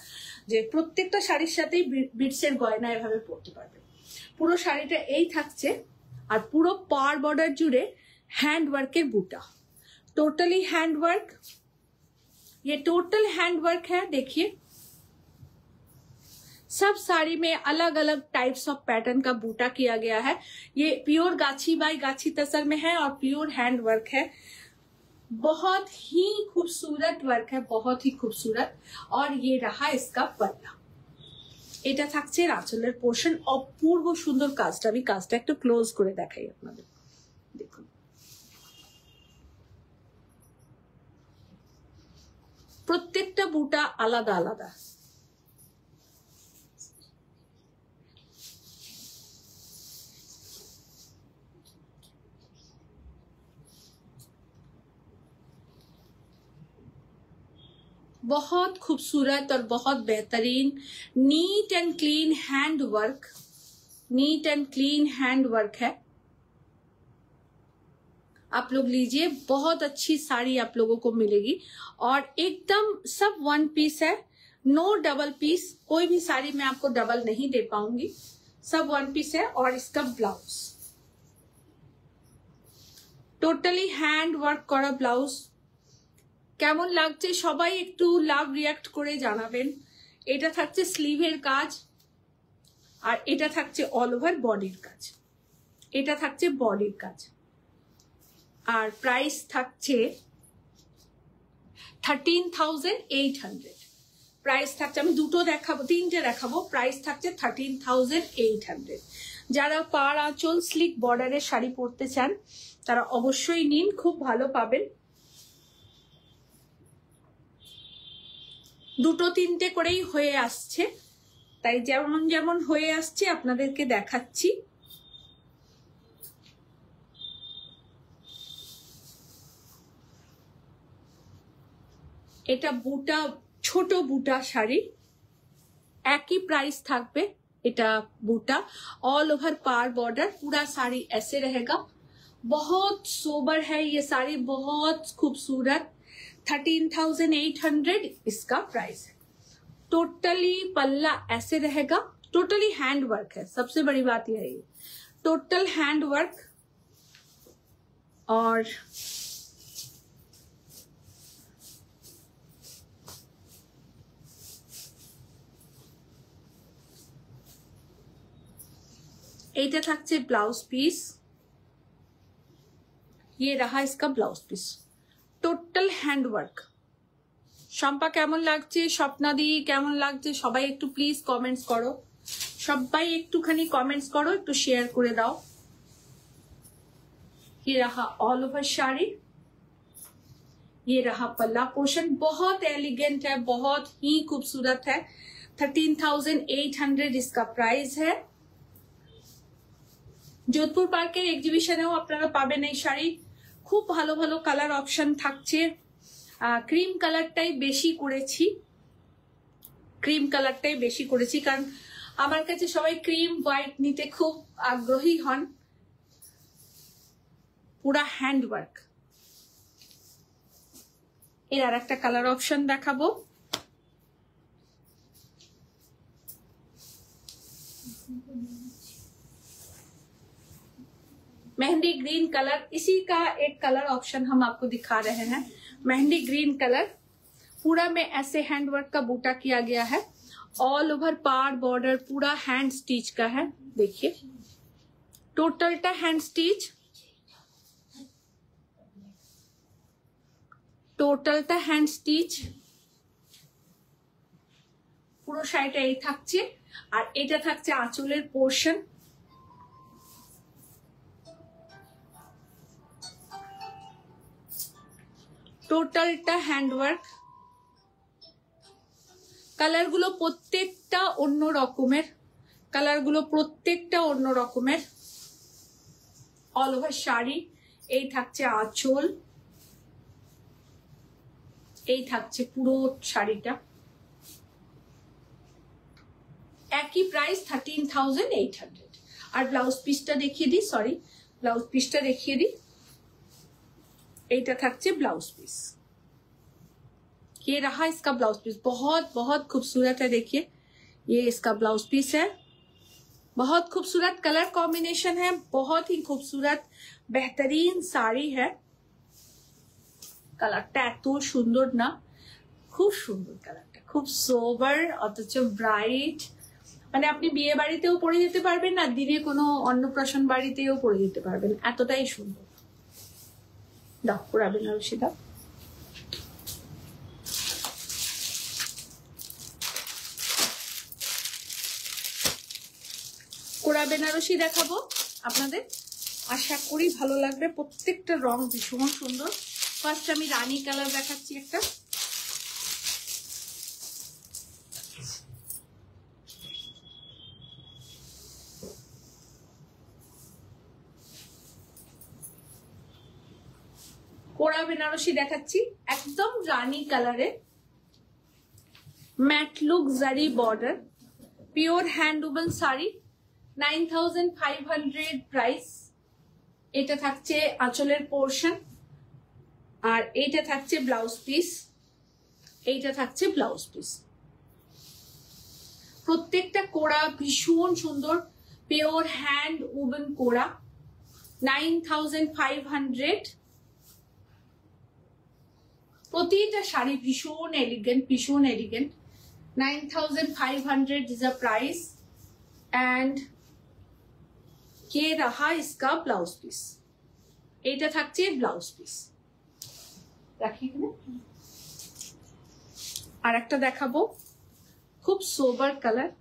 যে প্রত্যেকটা শাড়ির সাথেই বিটসের গয়না এভাবে পরতে পারবেন। পুরো শাড়িটা এই থাকছে, আর পুরো পার বর্ডার জুড়ে हैंडवर्केर बूटा, टोटली हैंडवर्क। ये टोटल हैंडवर्क है। देखिए सब साड़ी में अलग अलग टाइप्स ऑफ पैटर्न का बूटा किया गया है। ये प्योर गाछी बाई गाछी तसर में है और प्योर हैंडवर्क है। बहुत ही खूबसूरत वर्क है, बहुत ही खूबसूरत। और ये रहा इसका पल्ला। এটা থাকছে আঁচলের পোর্শন। অপূর্ব সুন্দর কাজটা, আমি কাজটা একটু ক্লোজ করে দেখাই আপনাদের। দেখুন প্রত্যেকটা বুটা আলাদা আলাদা। बहुत खूबसूरत और बहुत बेहतरीन neat and clean hand work, neat and clean hand work है। आप लोग लीजिए, बहुत अच्छी साड़ी आप लोगों को मिलेगी। और एकदम सब वन पीस है, नो डबल पीस। कोई भी साड़ी मैं आपको डबल नहीं दे पाऊंगी, सब वन पीस है। और इसका ब्लाउज टोटली हैंड वर्क करा ब्लाउज। কেমন লাগছে সবাই একটু লাভ রিয়াক্ট করে জানাবেন। এটা থাকছে স্লিভের কাজ, আর এটা থাকছে অল ওভার বডির কাজ। এটা থাকছে বডির কাজ। আর প্রাইস থাকছে 13,800। প্রাইস থাকছে, আমি দুটো দেখাবো, তিনটে দেখাবো। প্রাইস থাকছে 13,800। যারা পাড় আঁচল স্লিক বর্ডারের শাড়ি পরতে চান তারা অবশ্যই নিন, খুব ভালো পাবেন। দুটো তিনটে করেই হয়ে আসছে, তাই যেমন যেমন হয়ে আসছে আপনাদেরকে দেখাচ্ছি। এটা বুটা, ছোট বুটা শাড়ি, একই प्राइस থাকবে। এটা বুটা ऑल ओवर पार बॉर्डर, पूरा साड़ी ऐसे रहेगा। बहुत सोबर है ये साड़ी, बहुत खूबसूरत। 13,800 इसका प्राइस है। टोटली पल्ला ऐसे रहेगा, टोटली हैंड वर्क है, सबसे बड़ी बात यह है, टोटल हैंड वर्क। और এইটা থাকছে ব্লাউজ পিস, ये रहा इसका blouse piece, total hand work. Shampa কেমন লাগছে, স্বপ্নাদি কেমন লাগছে, সবাই একটু প্লিজ কমেন্টস করো, সবাই একটুখানি কমেন্টস করো, একটু শেয়ার করে দাও। ये रहा ऑल ओवर साड़ी, ये रहा पल्ला पोर्शन, बहुत एलिगेंट है, बहुत ही खूबसूरत है। 13,800 इसका प्राइस है। যোধপুর পার্কের এক্সিবিশনেও আপনারা পাবেন এই শাড়ি। খুব ভালো ভালো কালার অপশন থাকছে। ক্রিম কালারটাই বেশি করেছি, ক্রিম কালারটাই বেশি করেছি, কারণ আমার কাছে সবাই ক্রিম হোয়াইট নিতে খুব আগ্রহী হন। পুরা হ্যান্ড ওয়ার্ক। এর আর একটা কালার অপশন দেখাবো। मेहंदी ग्रीन कलर, इसी का एक कलर ऑप्शन हम आपको दिखा रहे हैं। मेहंदी ग्रीन कलर, पूरा में ऐसे हैंडवर्क का बूटा किया गया है, ऑल ओवर पार बॉर्डर पूरा हैंड स्टिच का है। देखिए टोटलटा हैंड स्टिच, টোটালটা হ্যান্ড স্টিচ। পুরো শাড়িটা এই থাকছে, আর এটা থাকছে আঁচলের পোর্শন। টোটালটা হ্যান্ডওয়ার্ক। কালারগুলো প্রত্যেকটা অন্য রকমের, কালারগুলো প্রত্যেকটা অন্য রকমের। অল ওভার শাড়ি, এই থাকছে আঁচল, এই থাকছে পুরো শাড়িটা। একই প্রাইস 13,800। আর ব্লাউজ পিসটা দেখিয়ে দিই, সরি ব্লাউজ পিসটা দেখিয়ে দিই। এইটা থাকছে ব্লাউজ পিস। ये रहा इसका ब्लाउज पीस, बहुत बहुत खूबसूरत है। देखिए ये इसका ब्लाउज पीस है, बहुत खूबसूरत कलर कॉम्बिनेशन है, बहुत ही खूबसूरत बेहतरीन साड़ी है। কালারটা এত সুন্দর না, খুব সুন্দর কালারটা, খুব সোবার অথচ ব্রাইট। মানে আপনি বিয়ে বাড়িতেও পরে যেতে পারবেন, না দিনে কোনো অন্নপ্রাশন বাড়িতেও পরে যেতে পারবেন, এতটাই সুন্দর। দাও পুরা বেনারসি দাও। কোরা বেনারসি দেখাবো আপনাদের, আশা করি ভালো লাগবে। প্রত্যেকটা রং ভীষণ সুন্দর। ফার্স্ট আমি রানী কালার দেখাচ্ছি একটা। কোরা বেনারসি দেখাচ্ছি, একদম রানী কালারে, matte look zari border, pure hand woven sari. 9,500 price. এটা থাকছে আঁচলের পোর্শন, আর এইটা থাকছে ব্লাউজ পিস, এইটা থাকছে ব্লাউজ পিস। প্রত্যেকটা কোড়া ভীষণ সুন্দর, পিওর হ্যান্ড উবেন কোড়া। 9,500। প্রতিটা শাড়ি ভীষণ এলিগেন্ট, ভীষণ elegant. 9,500 is a price. And ये रहा इसका ब्लाउज पीस, এইটা থাকছে ব্লাউজ পিস। রাখি এখানে। আর একটা দেখাবো, খুব সোবার কালার।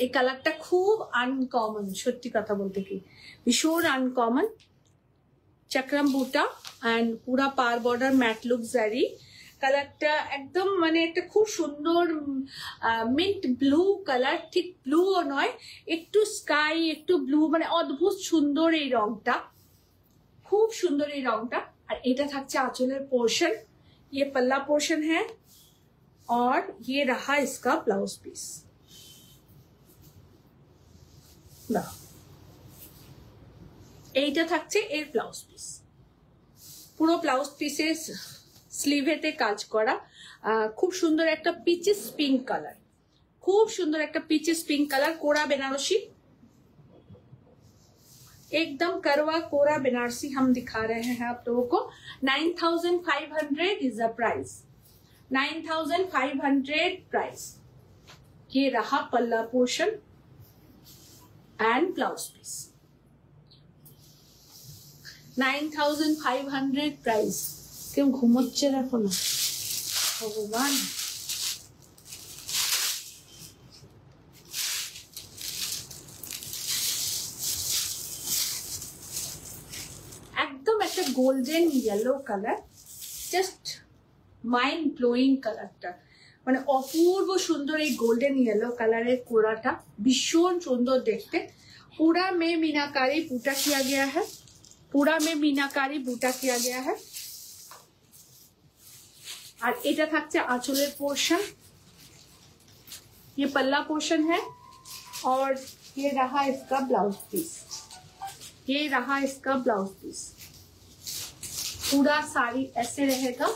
এই কালারটা খুব আনকমন, সত্যি কথা বলতে কি ভীষণ আনকমন। চক্রম বুটা এন্ড পুরা পার বর্ডার ম্যাট লুক জারি। কালারটা একদম মানে একটা খুব সুন্দর মিন্ট ব্লু কালার, ঠিক ব্লুও নয়, একটু স্কাই একটু ব্লু, মানে অদ্ভুত সুন্দর এই রংটা, খুব সুন্দর এই রংটা। আর এটা থাকছে আঁচলের পোর্শন, ये पल्ला पोर्शन है, और ये रहा इसका ब्लाउज पीस। এইটা থাকছে এর ব্লাউজ পিস। পুরো ব্লাউজ পিসে স্লিভেতে কাজ করা, খুব সুন্দর একটা পিচেস পিঙ্ক কালার, खूब सुंदर एक पीचेस पिंक कलर, कोरा बनारसी, एकदम करवा कोरा बनारसी हम दिखा रहे हैं आप लोगों को। 9500 इज द प्राइस, 9500 प्राइस। ये रहा पल्ला portion and blouse piece, 9500 price. क्यों घुमोच्चे रखो ना भगवान। Golden yellow colour, just mind blowing कलरটা, মানে অপূর্ব সুন্দর এই গোল্ডেন येलो कलर कोराटा, भीषण सुंदर देखते। पूरा में मीनाकारी बूटा किया गया है, पूरा में मीनाकारी बूटा किया गया है। और এটা থাকছে আঁচলের পোর্শন, ये पल्ला पोर्शन है और ये रहा इसका ब्लाउज पीस, ये रहा इसका ब्लाउज पीस। पूरा साड़ी ऐसे रहेगा।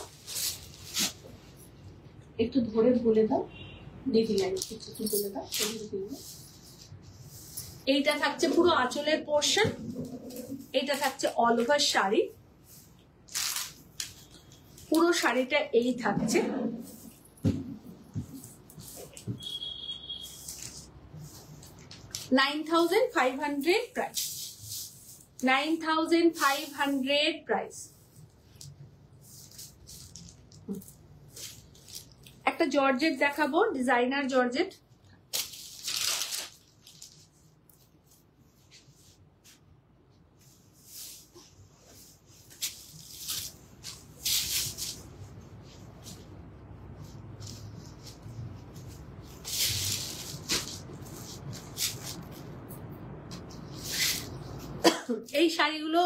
एक तो धोरे बोले दाও, দেখি লাইন কিছু কি বলে দাও। এইটা থাকছে পুরো আঁচলের পোর্শন, এটা থাকছে অল ওভার শাড়ি, পুরো শাড়িটা এই থাকছে। $9500 प्राइस, 9500 प्राइस। একটা জর্জেট দেখাবো, ডিজাইনার জর্জেট। এই শাড়িগুলো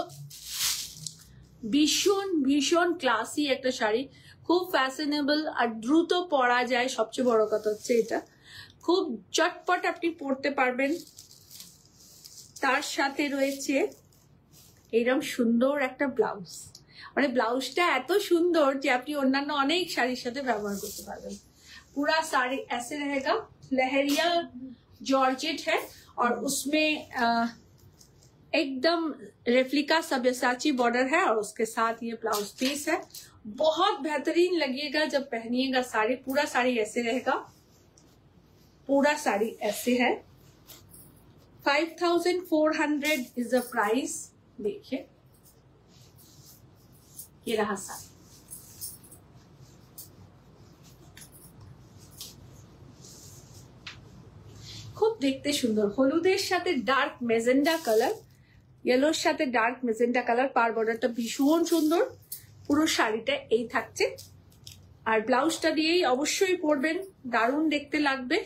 ভীষণ ভীষণ ক্লাসি একটা শাড়ি, খুব ফ্যাশনেবল আর দ্রুত পরা যায়। সবচেয়ে বড় কথা হচ্ছে এটা খুব চটপট আপনি পরতে পারবেন। তার সাথে রয়েছে এরকম সুন্দর একটা ব্লাউজ, মানে ব্লাউজটা এত সুন্দর যে আপনি অন্যান্য অনেক শাড়ির সাথে ব্যবহার করতে পারবেন। पूरा साड़ी ऐसे रहेगा, लहरिया जॉर्जेट है और उसमें एकदम रेप्लिका सब्यासाची बॉर्डर है और उसके साथ ये ब्लाउज पीस है। बहुत बेहतरीन लगेगा जब पहनिएगा साड़ी। पूरा साड़ी ऐसे रहेगा, पूरा साड़ी ऐसे है। 5400 इज द प्राइस। देखिए ये रहा साड़ी, खूब देखते सुंदर। हलुদের সাথে ডার্ক মেজেন্ডা কালার, येलोর সাথে ডার্ক মেজেন্ডা কালার, পার বর্ডারটা ভীষণ সুন্দর। পুরো শাড়িটা এই থাকছে আর ব্লাউজটা দিয়েই অবশ্যই পরবেন, দারুণ দেখতে লাগবে।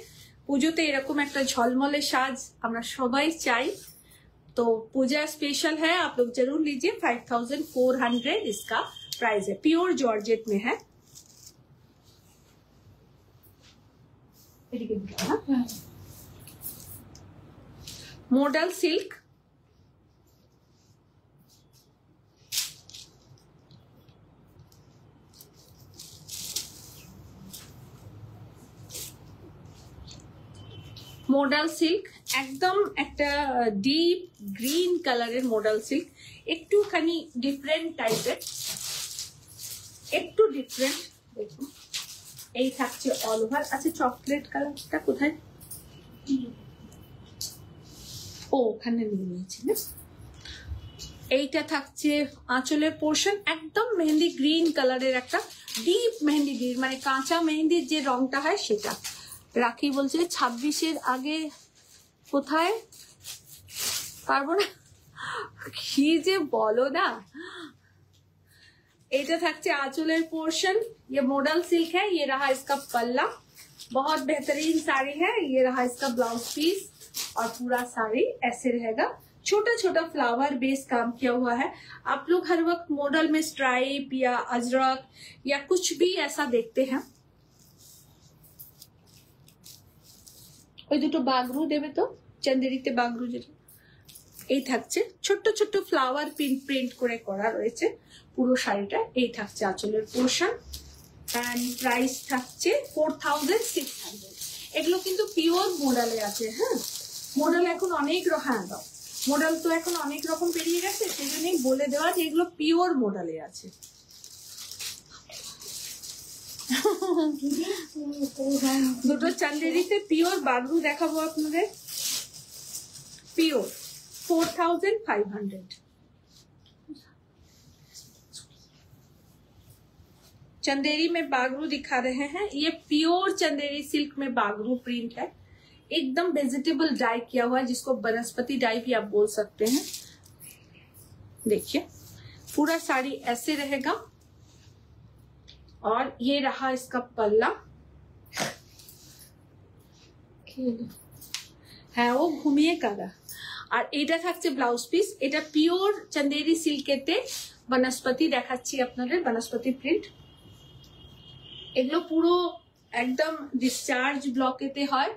পুজোতে এরকম একটা ঝলমলে সাজ আমরা সবাই চাই, तो पूजा स्पेशल है, आप लोग जरूर लीजिए। 5400 इसका प्राइस है, प्योर जॉर्जेट में है। मॉडल सिल्क, मॉडल सिल्क एकदम एक deep green colour model silk, একটুখানি ডিফারেন্ট টাইপের, একটু ডিফারেন্ট। দেখুন এই থাকছে অল ওভার। আচ্ছা চকলেট কালারটা কোথায়? ও ওখানে নিয়ে নিয়েছি না। এইটা থাকছে আঁচলের পোর্শন, একদম মেহেন্দি গ্রিন কালারের একটা ডিপ মেহেন্দি গ্রিন, মানে কাঁচা মেহেন্দির যে রংটা হয় সেটা। রাখি বলছে 26-এর আগে কোথায় পারবো না, কি যে বলো না। এটা থাকছে आंचलेर पोर्शन, ये मॉडल सिल्क है। ये रहा इसका पल्ला, बहुत बेहतरीन साड़ी है। ये रहा इसका ब्लाउज पीस और पूरा साड़ी ऐसे रहेगा। छोटा छोटा फ्लावर बेस काम किया हुआ है। आप लोग हर वक्त मॉडल में स्ट्राइप या अजरक या कुछ भी ऐसा देखते हैं। ওই দুটো বাগরু দেবে তো, চন্দেরিতে বাগরু যেটা এই থাকছে ছোট্ট ছোট্ট ফ্লাওয়ার প্রিন্ট করে করা রয়েছে পুরো শাড়িটা। এই থাকছে আঁচলের পোর্শন এন্ড প্রাইস থাকছে 4600। এগুলো কিন্তু পিওর মোডালে আছে। হ্যাঁ, মোডাল এখন অনেক দাও, মোডাল তো এখন অনেক রকম বেরিয়ে গেছে, সেই জন্যই বলে দেওয়া যে এগুলো পিওর মোডালে আছে। দুটো চান্দেরিতে পিওর বাগরু দেখাবো আপনাদের, পিওর 4500। चंदेरी में बागरू दिखा रहे हैं। ये प्योर चंदेरी सिल्क में बागरू प्रिंट है, एकदम वेजिटेबल डाई किया हुआ है, जिसको वनस्पति डाई भी आप बोल सकते हैं। देखिए पूरा साड़ी ऐसे रहेगा और ये रहा इसका पल्ला है, वो घूमिए करा। আর এটা থাকছে ব্লাউজ পিস। এটা পিওর চন্দেরি সিল্কেতে বনস্পতি দেখাচ্ছি আপনাদের, বনস্পতি প্রিন্ট। এগুলো পুরো একদম ডিসচার্জ ব্লকেতে হয়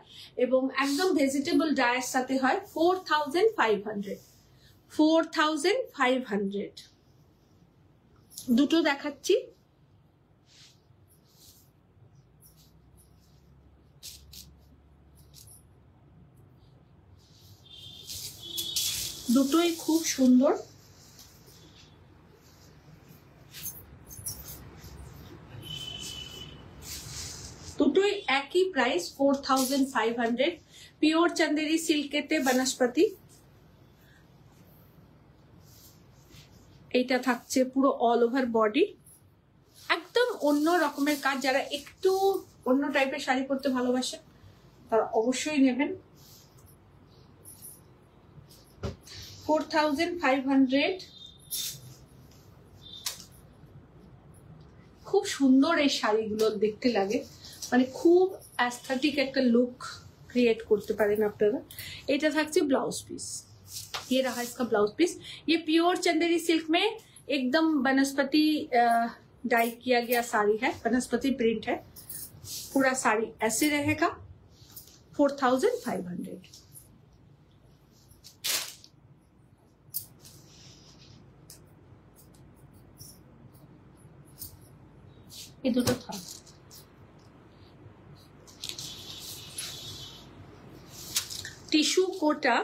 এবং একদম ভেজিটেবল ডায়ের সাথে হয়। 4500 দুটো দেখাচ্ছি। দুটোই খুব সুন্দর। দুটোই একই প্রাইস 4500। পিওর চন্দেরি সিল্কেতে বনস্পতি। এইটা থাকছে পুরো অল ওভার বডি, একদম অন্য রকমের কাজ। যারা একটু অন্য টাইপের শাড়ি পরতে ভালোবাসেন তারা অবশ্যই নেবেন। 4500। খুব সুন্দর এই শাড়িগুলো দেখতে লাগে, মানে খুব অ্যাস্থেটিক একটা লুক ক্রিएट করতে পারেন আপনারা। এটা থাকছে ব্লাউজ পিস। ये रहा इसका ब्लाउज पीस। ये प्योर चंदेरी सिल्क में एकदम वनस्पति डाई किया गया साड़ी है, वनस्पति प्रिंट है। पूरा साड़ी ऐसे रहेगा। 4500। ये দুটো था। Tissue Kota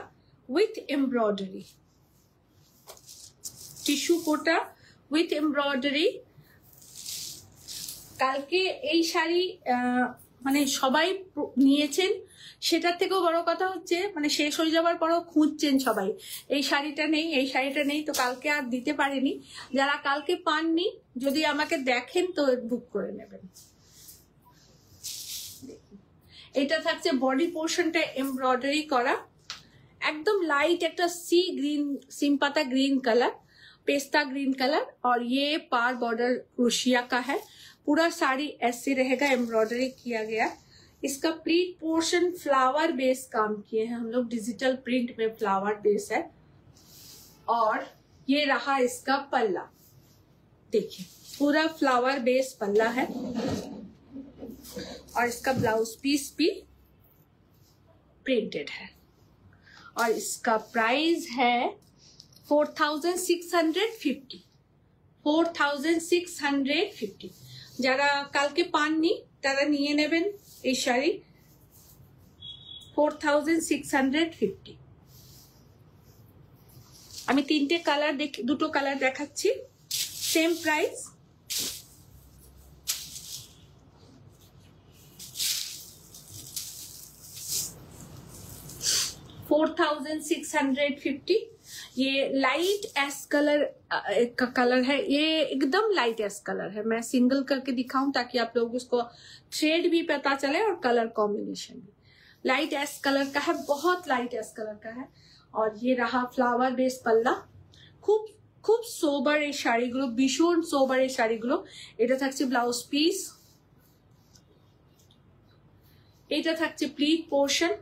with embroidery, tissue Kota with embroidery. কালকে এই শাড়ি মানে সবাই নিয়েছেন, সেটার থেকেও বড় কথা হচ্ছে মানে শেষ হয়ে যাওয়ার পরও খুঁজছেন সবাই, এই শাড়িটা নেই, এই শাড়িটা নেই। তো কালকে আর দিতে পারিনি। যারা কালকে পাননি, যদি আমাকে দেখেন তো বুক করে নেবেন। এটা থাকছে বডি পোর্শনটা এমব্রয়ডারি করা, एकदम लाइट एक सी ग्रीन, सिम पता green colour, pista green colour. और ये पार बॉर्डर क्रोशिया का है। पूरा साड़ी ऐसे रहेगा, एम्ब्रॉयडरी किया गया। इसका प्लीट पोर्शन फ्लावर बेस काम किए हैं हम लोग, डिजिटल प्रिंट में फ्लावर बेस है। और ये रहा इसका पल्ला, देखिए पूरा फ्लावर बेस पल्ला है। और इसका ब्लाउज पीस भी प्रिंटेड है। और इसका प्राइस है 4650। 4650। যারা কালকে পাননি তারা নিয়ে নেবেন এই শাড়ি। 4650। আমি তিনটে কালার দুটো কালার দেখাচ্ছি, সেম প্রাইস। $4650। ये लाइट एस कलर का कलर है, ये एकदम लाइट एस कलर है। मैं सिंगल करके दिखाऊं ताकि आप लोग उसको शेड भी पता चले और कलर कॉम्बिनेशन भी। लाइट एस कलर का है, बहुत लाइट एस कलर का है। और ये रहा फ्लावर बेस पल्ला। खूब खूब सोबर এই শাড়িগুলো, ভীষণ সোবার এই শাড়িগুলো। এটা থাকছে ব্লাউজ পিস, এটা থাকছে প্লিট পোর্শন,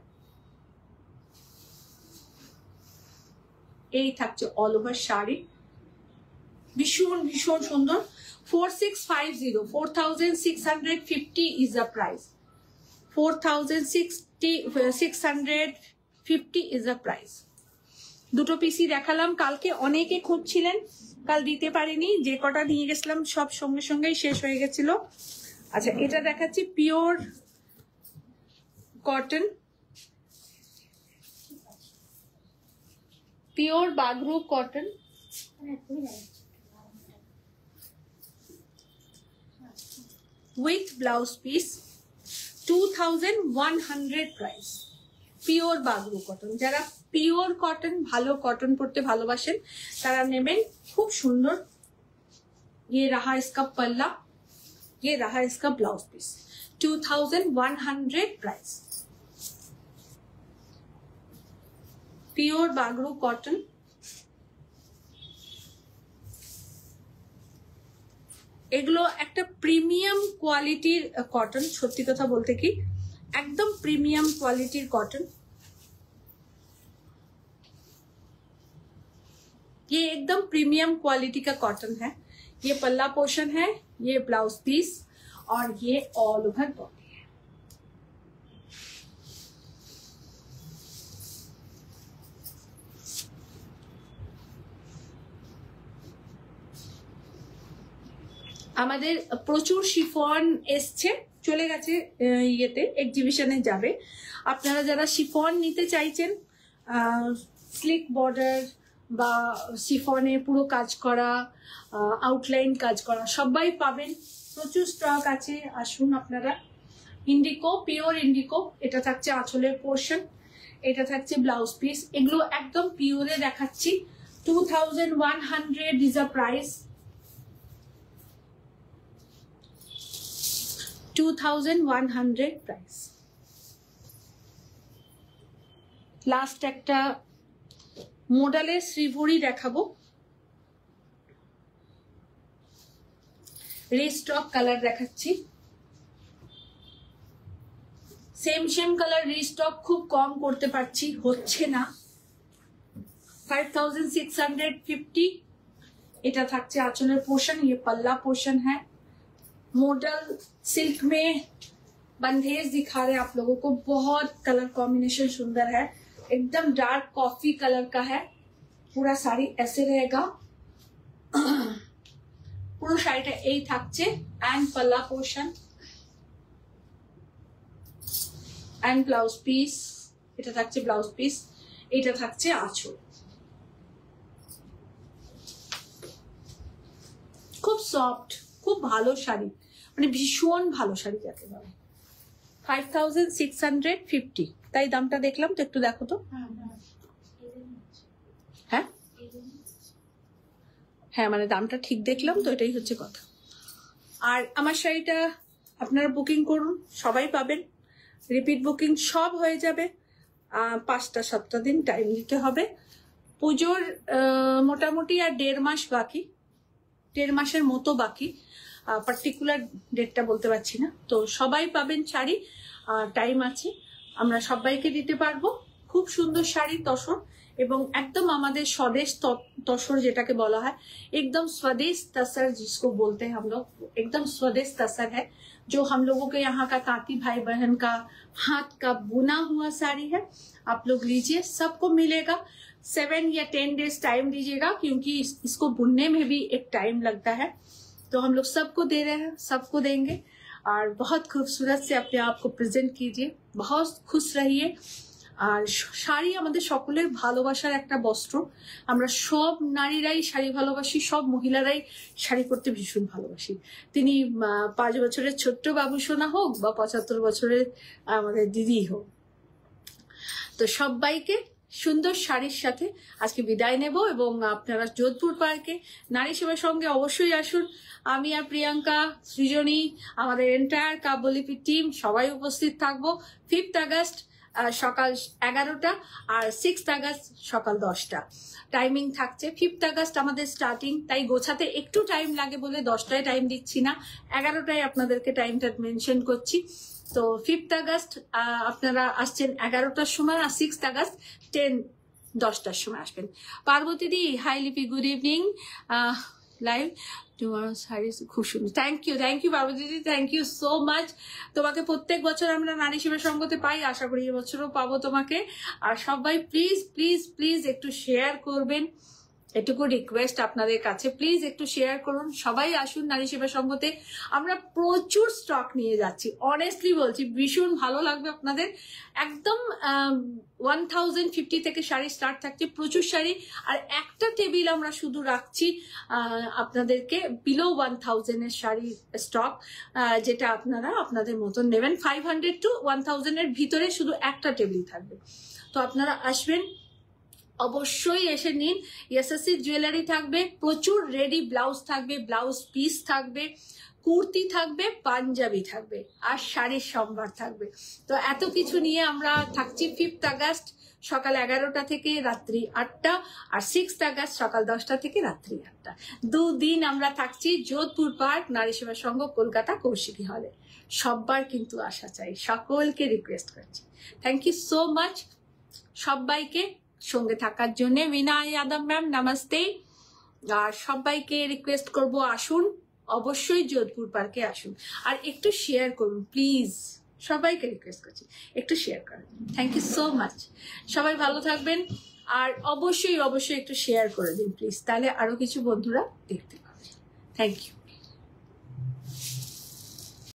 এই থাকছে অল ওভার শাড়ি। ভীষণ ভীষণ সুন্দর। 4650। 4650 is the price। 4650 is the price। দুটো পিসি দেখালাম, কালকে অনেকে খুঁজছিলেন, কাল দিতে পারিনি, যে কটা নিয়ে গেছিলাম সব সঙ্গে সঙ্গেই শেষ হয়ে গেছিল। আচ্ছা, এটা দেখাচ্ছি pure cotton, pure Bagru cotton, with blouse piece, 2100 price. Pure Bagru cotton, যারা পিওর কটন, ভালো কটন পরতে ভালোবাসেন তারা নেবেন, খুব সুন্দর। ये रहा इसका पल्ला, ये रहा इसका blouse piece, 2100 price. Pure Bagru cotton, এগুলো একটা প্রিমিয়াম কোয়ালিটির কটন, সত্যি কথা বলতে কি एकदम प्रीमियम क्वालिटी कॉटन। ये एकदम प्रीमियम क्वालिटी का कॉटन है। ये पल्ला पोर्शन है, ये ब्लाउज पीस और ये ऑल ओवर बॉडी है। আমাদের প্রচুর শিফন এসছে, চলে গেছে ইয়েতে, এক্সিবিশনে যাবে। আপনারা যারা শিফন নিতে চাইছেন, স্লিক বর্ডার বা শিফনে পুরো কাজ করা, আউটলাইন কাজ করা, সবাই পাবেন, প্রচুর স্টক আছে, আসুন আপনারা। ইন্ডিকো, পিওর ইন্ডিকো, এটা থাকছে আঁচলের পোর্শন, এটা থাকছে ব্লাউজ পিস। এগুলো একদম পিওরে দেখাচ্ছি, 2100 is a price, 2100 price. Last একটা মডেলের শ্রীভরি দেখাবো, রিস্টক কালার দেখাচ্ছি। সেম কালার রিস্টক খুব কম করতে পারছি, হচ্ছে না। 5650। এটা থাকছে আঁচলের পোর্শন, ये पल्ला पोर्शन है। मॉडल सिल्क में बंदेज दिखा रहे हैं आप लोगों को, बहुत कलर कॉम्बिनेशन सुंदर है, एकदम डार्क कॉफी कलर का है। पूरा साड़ी ऐसे रहेगा, পুরো শাড়িটা এই থাকছে, এন্ড পাল্লা পোর্শন এন্ড ব্লাউজ পিস, এটা থাকছে ব্লাউজ পিস, এটা থাকছে আঁচল। খুব সফট, খুব ভালো শাড়ি, মানে ভীষণ ভালো শাড়ি যাকে বলে। 5650, তাই দামটা দেখলাম তো, একটু দেখো তো। হ্যাঁ হ্যাঁ, মানে দামটা ঠিক দেখলাম তো, এটাই হচ্ছে কথা। আর আমার শাড়িটা আপনারা বুকিং করুন, সবাই পাবেন, রিপিট বুকিং সব হয়ে যাবে। 5-7 দিন টাইম দিতে হবে। পুজোর মোটামুটি আর 1.5 মাস বাকি, 1.5 মাসের মতো বাকি, পার্টিকুলার ডেটটা বলতে পারছি না। তো সবাই পাবেন শাড়ি, টাইম আছে, আমরা সবাইকে দিতে পারবো। খুব সুন্দর শাড়ি, তসর, এবং একদম আমাদের স্বদেশ तसर যেটাকে বলা হয়, एकदम स्वदेश तसर जिसको बोलते हैं हम लोग, एकदम स्वदेश तसर है, जो हम लोगों के यहाँ का तांती भाई बहन का हाथ का बुना हुआ साड़ी है। आप लोग लीजिए, सबको मिलेगा। 7 या 10 डेज टाइम दीजिएगा, क्योंकि इसको बुनने में भी एक टाइम लगता है। तो हम लोग सबको दे रहे हैं, सबको देंगे। और बहुत खूबसूरत से अपने आप को प्रेजेंट कीजिए, बहुत खुश रहिए। আর শাড়ি আমাদের সকলের ভালোবাসার একটা বস্ত্র, আমরা সব নারীরাই শাড়ি ভালোবাসি, সব মহিলারাই শাড়ি পরতে ভীষণ ভালোবাসি। তিনি 5 বছরের ছোট্ট বাবুসোনা হোক বা 75 বছরের আমাদের দিদি হোক। তো সবাইকে সুন্দর শাড়ির সাথে আজকে বিদায় নেব, এবং আপনারা যোধপুর পার্কে নারী সেবার সঙ্গে অবশ্যই আসুন। আমি আর প্রিয়াঙ্কা, সৃজনী, আমাদের এন্টায়ার কাব্যলিপি টিম সবাই উপস্থিত থাকবো। 5th আগস্ট সকাল 11টা আর 6th আগস্ট সকাল 10টা টাইমিং থাকছে। 5th আগস্ট আমাদের স্টার্টিং, তাই গোছাতে একটু টাইম লাগে বলে 10টায় টাইম দিচ্ছি না, 11টায় আপনাদেরকে টাইমটা মেনশন করছি। তো 5th আগস্ট আপনারা আসছেন 11টার সময়, আর 6th আগস্ট 10-10টার সময় আসবেন। পার্বতী দি, হাই লিপি, গুড ইভিনিং লাইভ। তোমার শাড়ি খুব সুন্দর। থ্যাংক ইউ বাবু দিদি, থ্যাংক ইউ সো মাচ। তোমাকে প্রত্যেক বছর আমরা নারী সেবা সঙ্গতে পাই, আশা করি এবছরও পাবো তোমাকে। আর সবাই প্লিজ প্লিজ প্লিজ একটু শেয়ার করবেন, এটুকু রিকোয়েস্ট আপনাদের কাছে, প্লিজ একটু শেয়ার করুন। সবাই আসুন নারী সেবা সঙ্গতে, আমরা প্রচুর স্টক নিয়ে যাচ্ছি, অনেস্টলি বলছি, ভীষণ ভালো লাগবে আপনাদের। একদম 1050 থেকে শাড়ি স্টার্ট থাকছে, প্রচুর শাড়ি। আর একটা টেবিল আমরা শুধু রাখছি আপনাদেরকে বিলো 1000 এর শাড়ির স্টক, যেটা আপনারা আপনাদের মতন নেবেন। 500 to 1000 এর ভিতরে শুধু একটা টেবিল থাকবে। তো আপনারা আসবেন, অবশ্যই এসে নিন। এসএসসি জুয়েলারি থাকবে, প্রচুর রেডি ব্লাউজ থাকবে, ব্লাউজ পিস থাকবে, কুর্তি থাকবে, পাঞ্জাবি থাকবে, আর শাড়ির সম্ভার থাকবে। তো এত কিছু নিয়ে আমরা থাকছি 5th আগস্ট সকাল 11টা থেকে রাত্রি 8টা, আর 6th আগস্ট সকাল 10টা থেকে রাত্রি 8টা। 2 দিন আমরা থাকছি যোধপুর পার্ক, নারী সেবা সংঘ, কলকাতা, কৌশিকী হলে। সববার কিন্তু আসা চাই, সকলকে রিকোয়েস্ট করছি। থ্যাংক ইউ সো মাচ সবাইকে সঙ্গে থাকার জন্য। বিনা যাদব ম্যাম নমস্তে। আর সবাইকে রিকোয়েস্ট করব, আসুন অবশ্যই যোধপুর পার্কে আসুন, আর একটু শেয়ার করুন প্লিজ, সবাইকে রিকোয়েস্ট করছি একটু শেয়ার করুন। থ্যাংক ইউ সো মাচ, সবাই ভালো থাকবেন। আর অবশ্যই অবশ্যই একটু শেয়ার করে দিন প্লিজ, তাহলে আরো কিছু বন্ধুরা দেখতে পাবে। Thank you.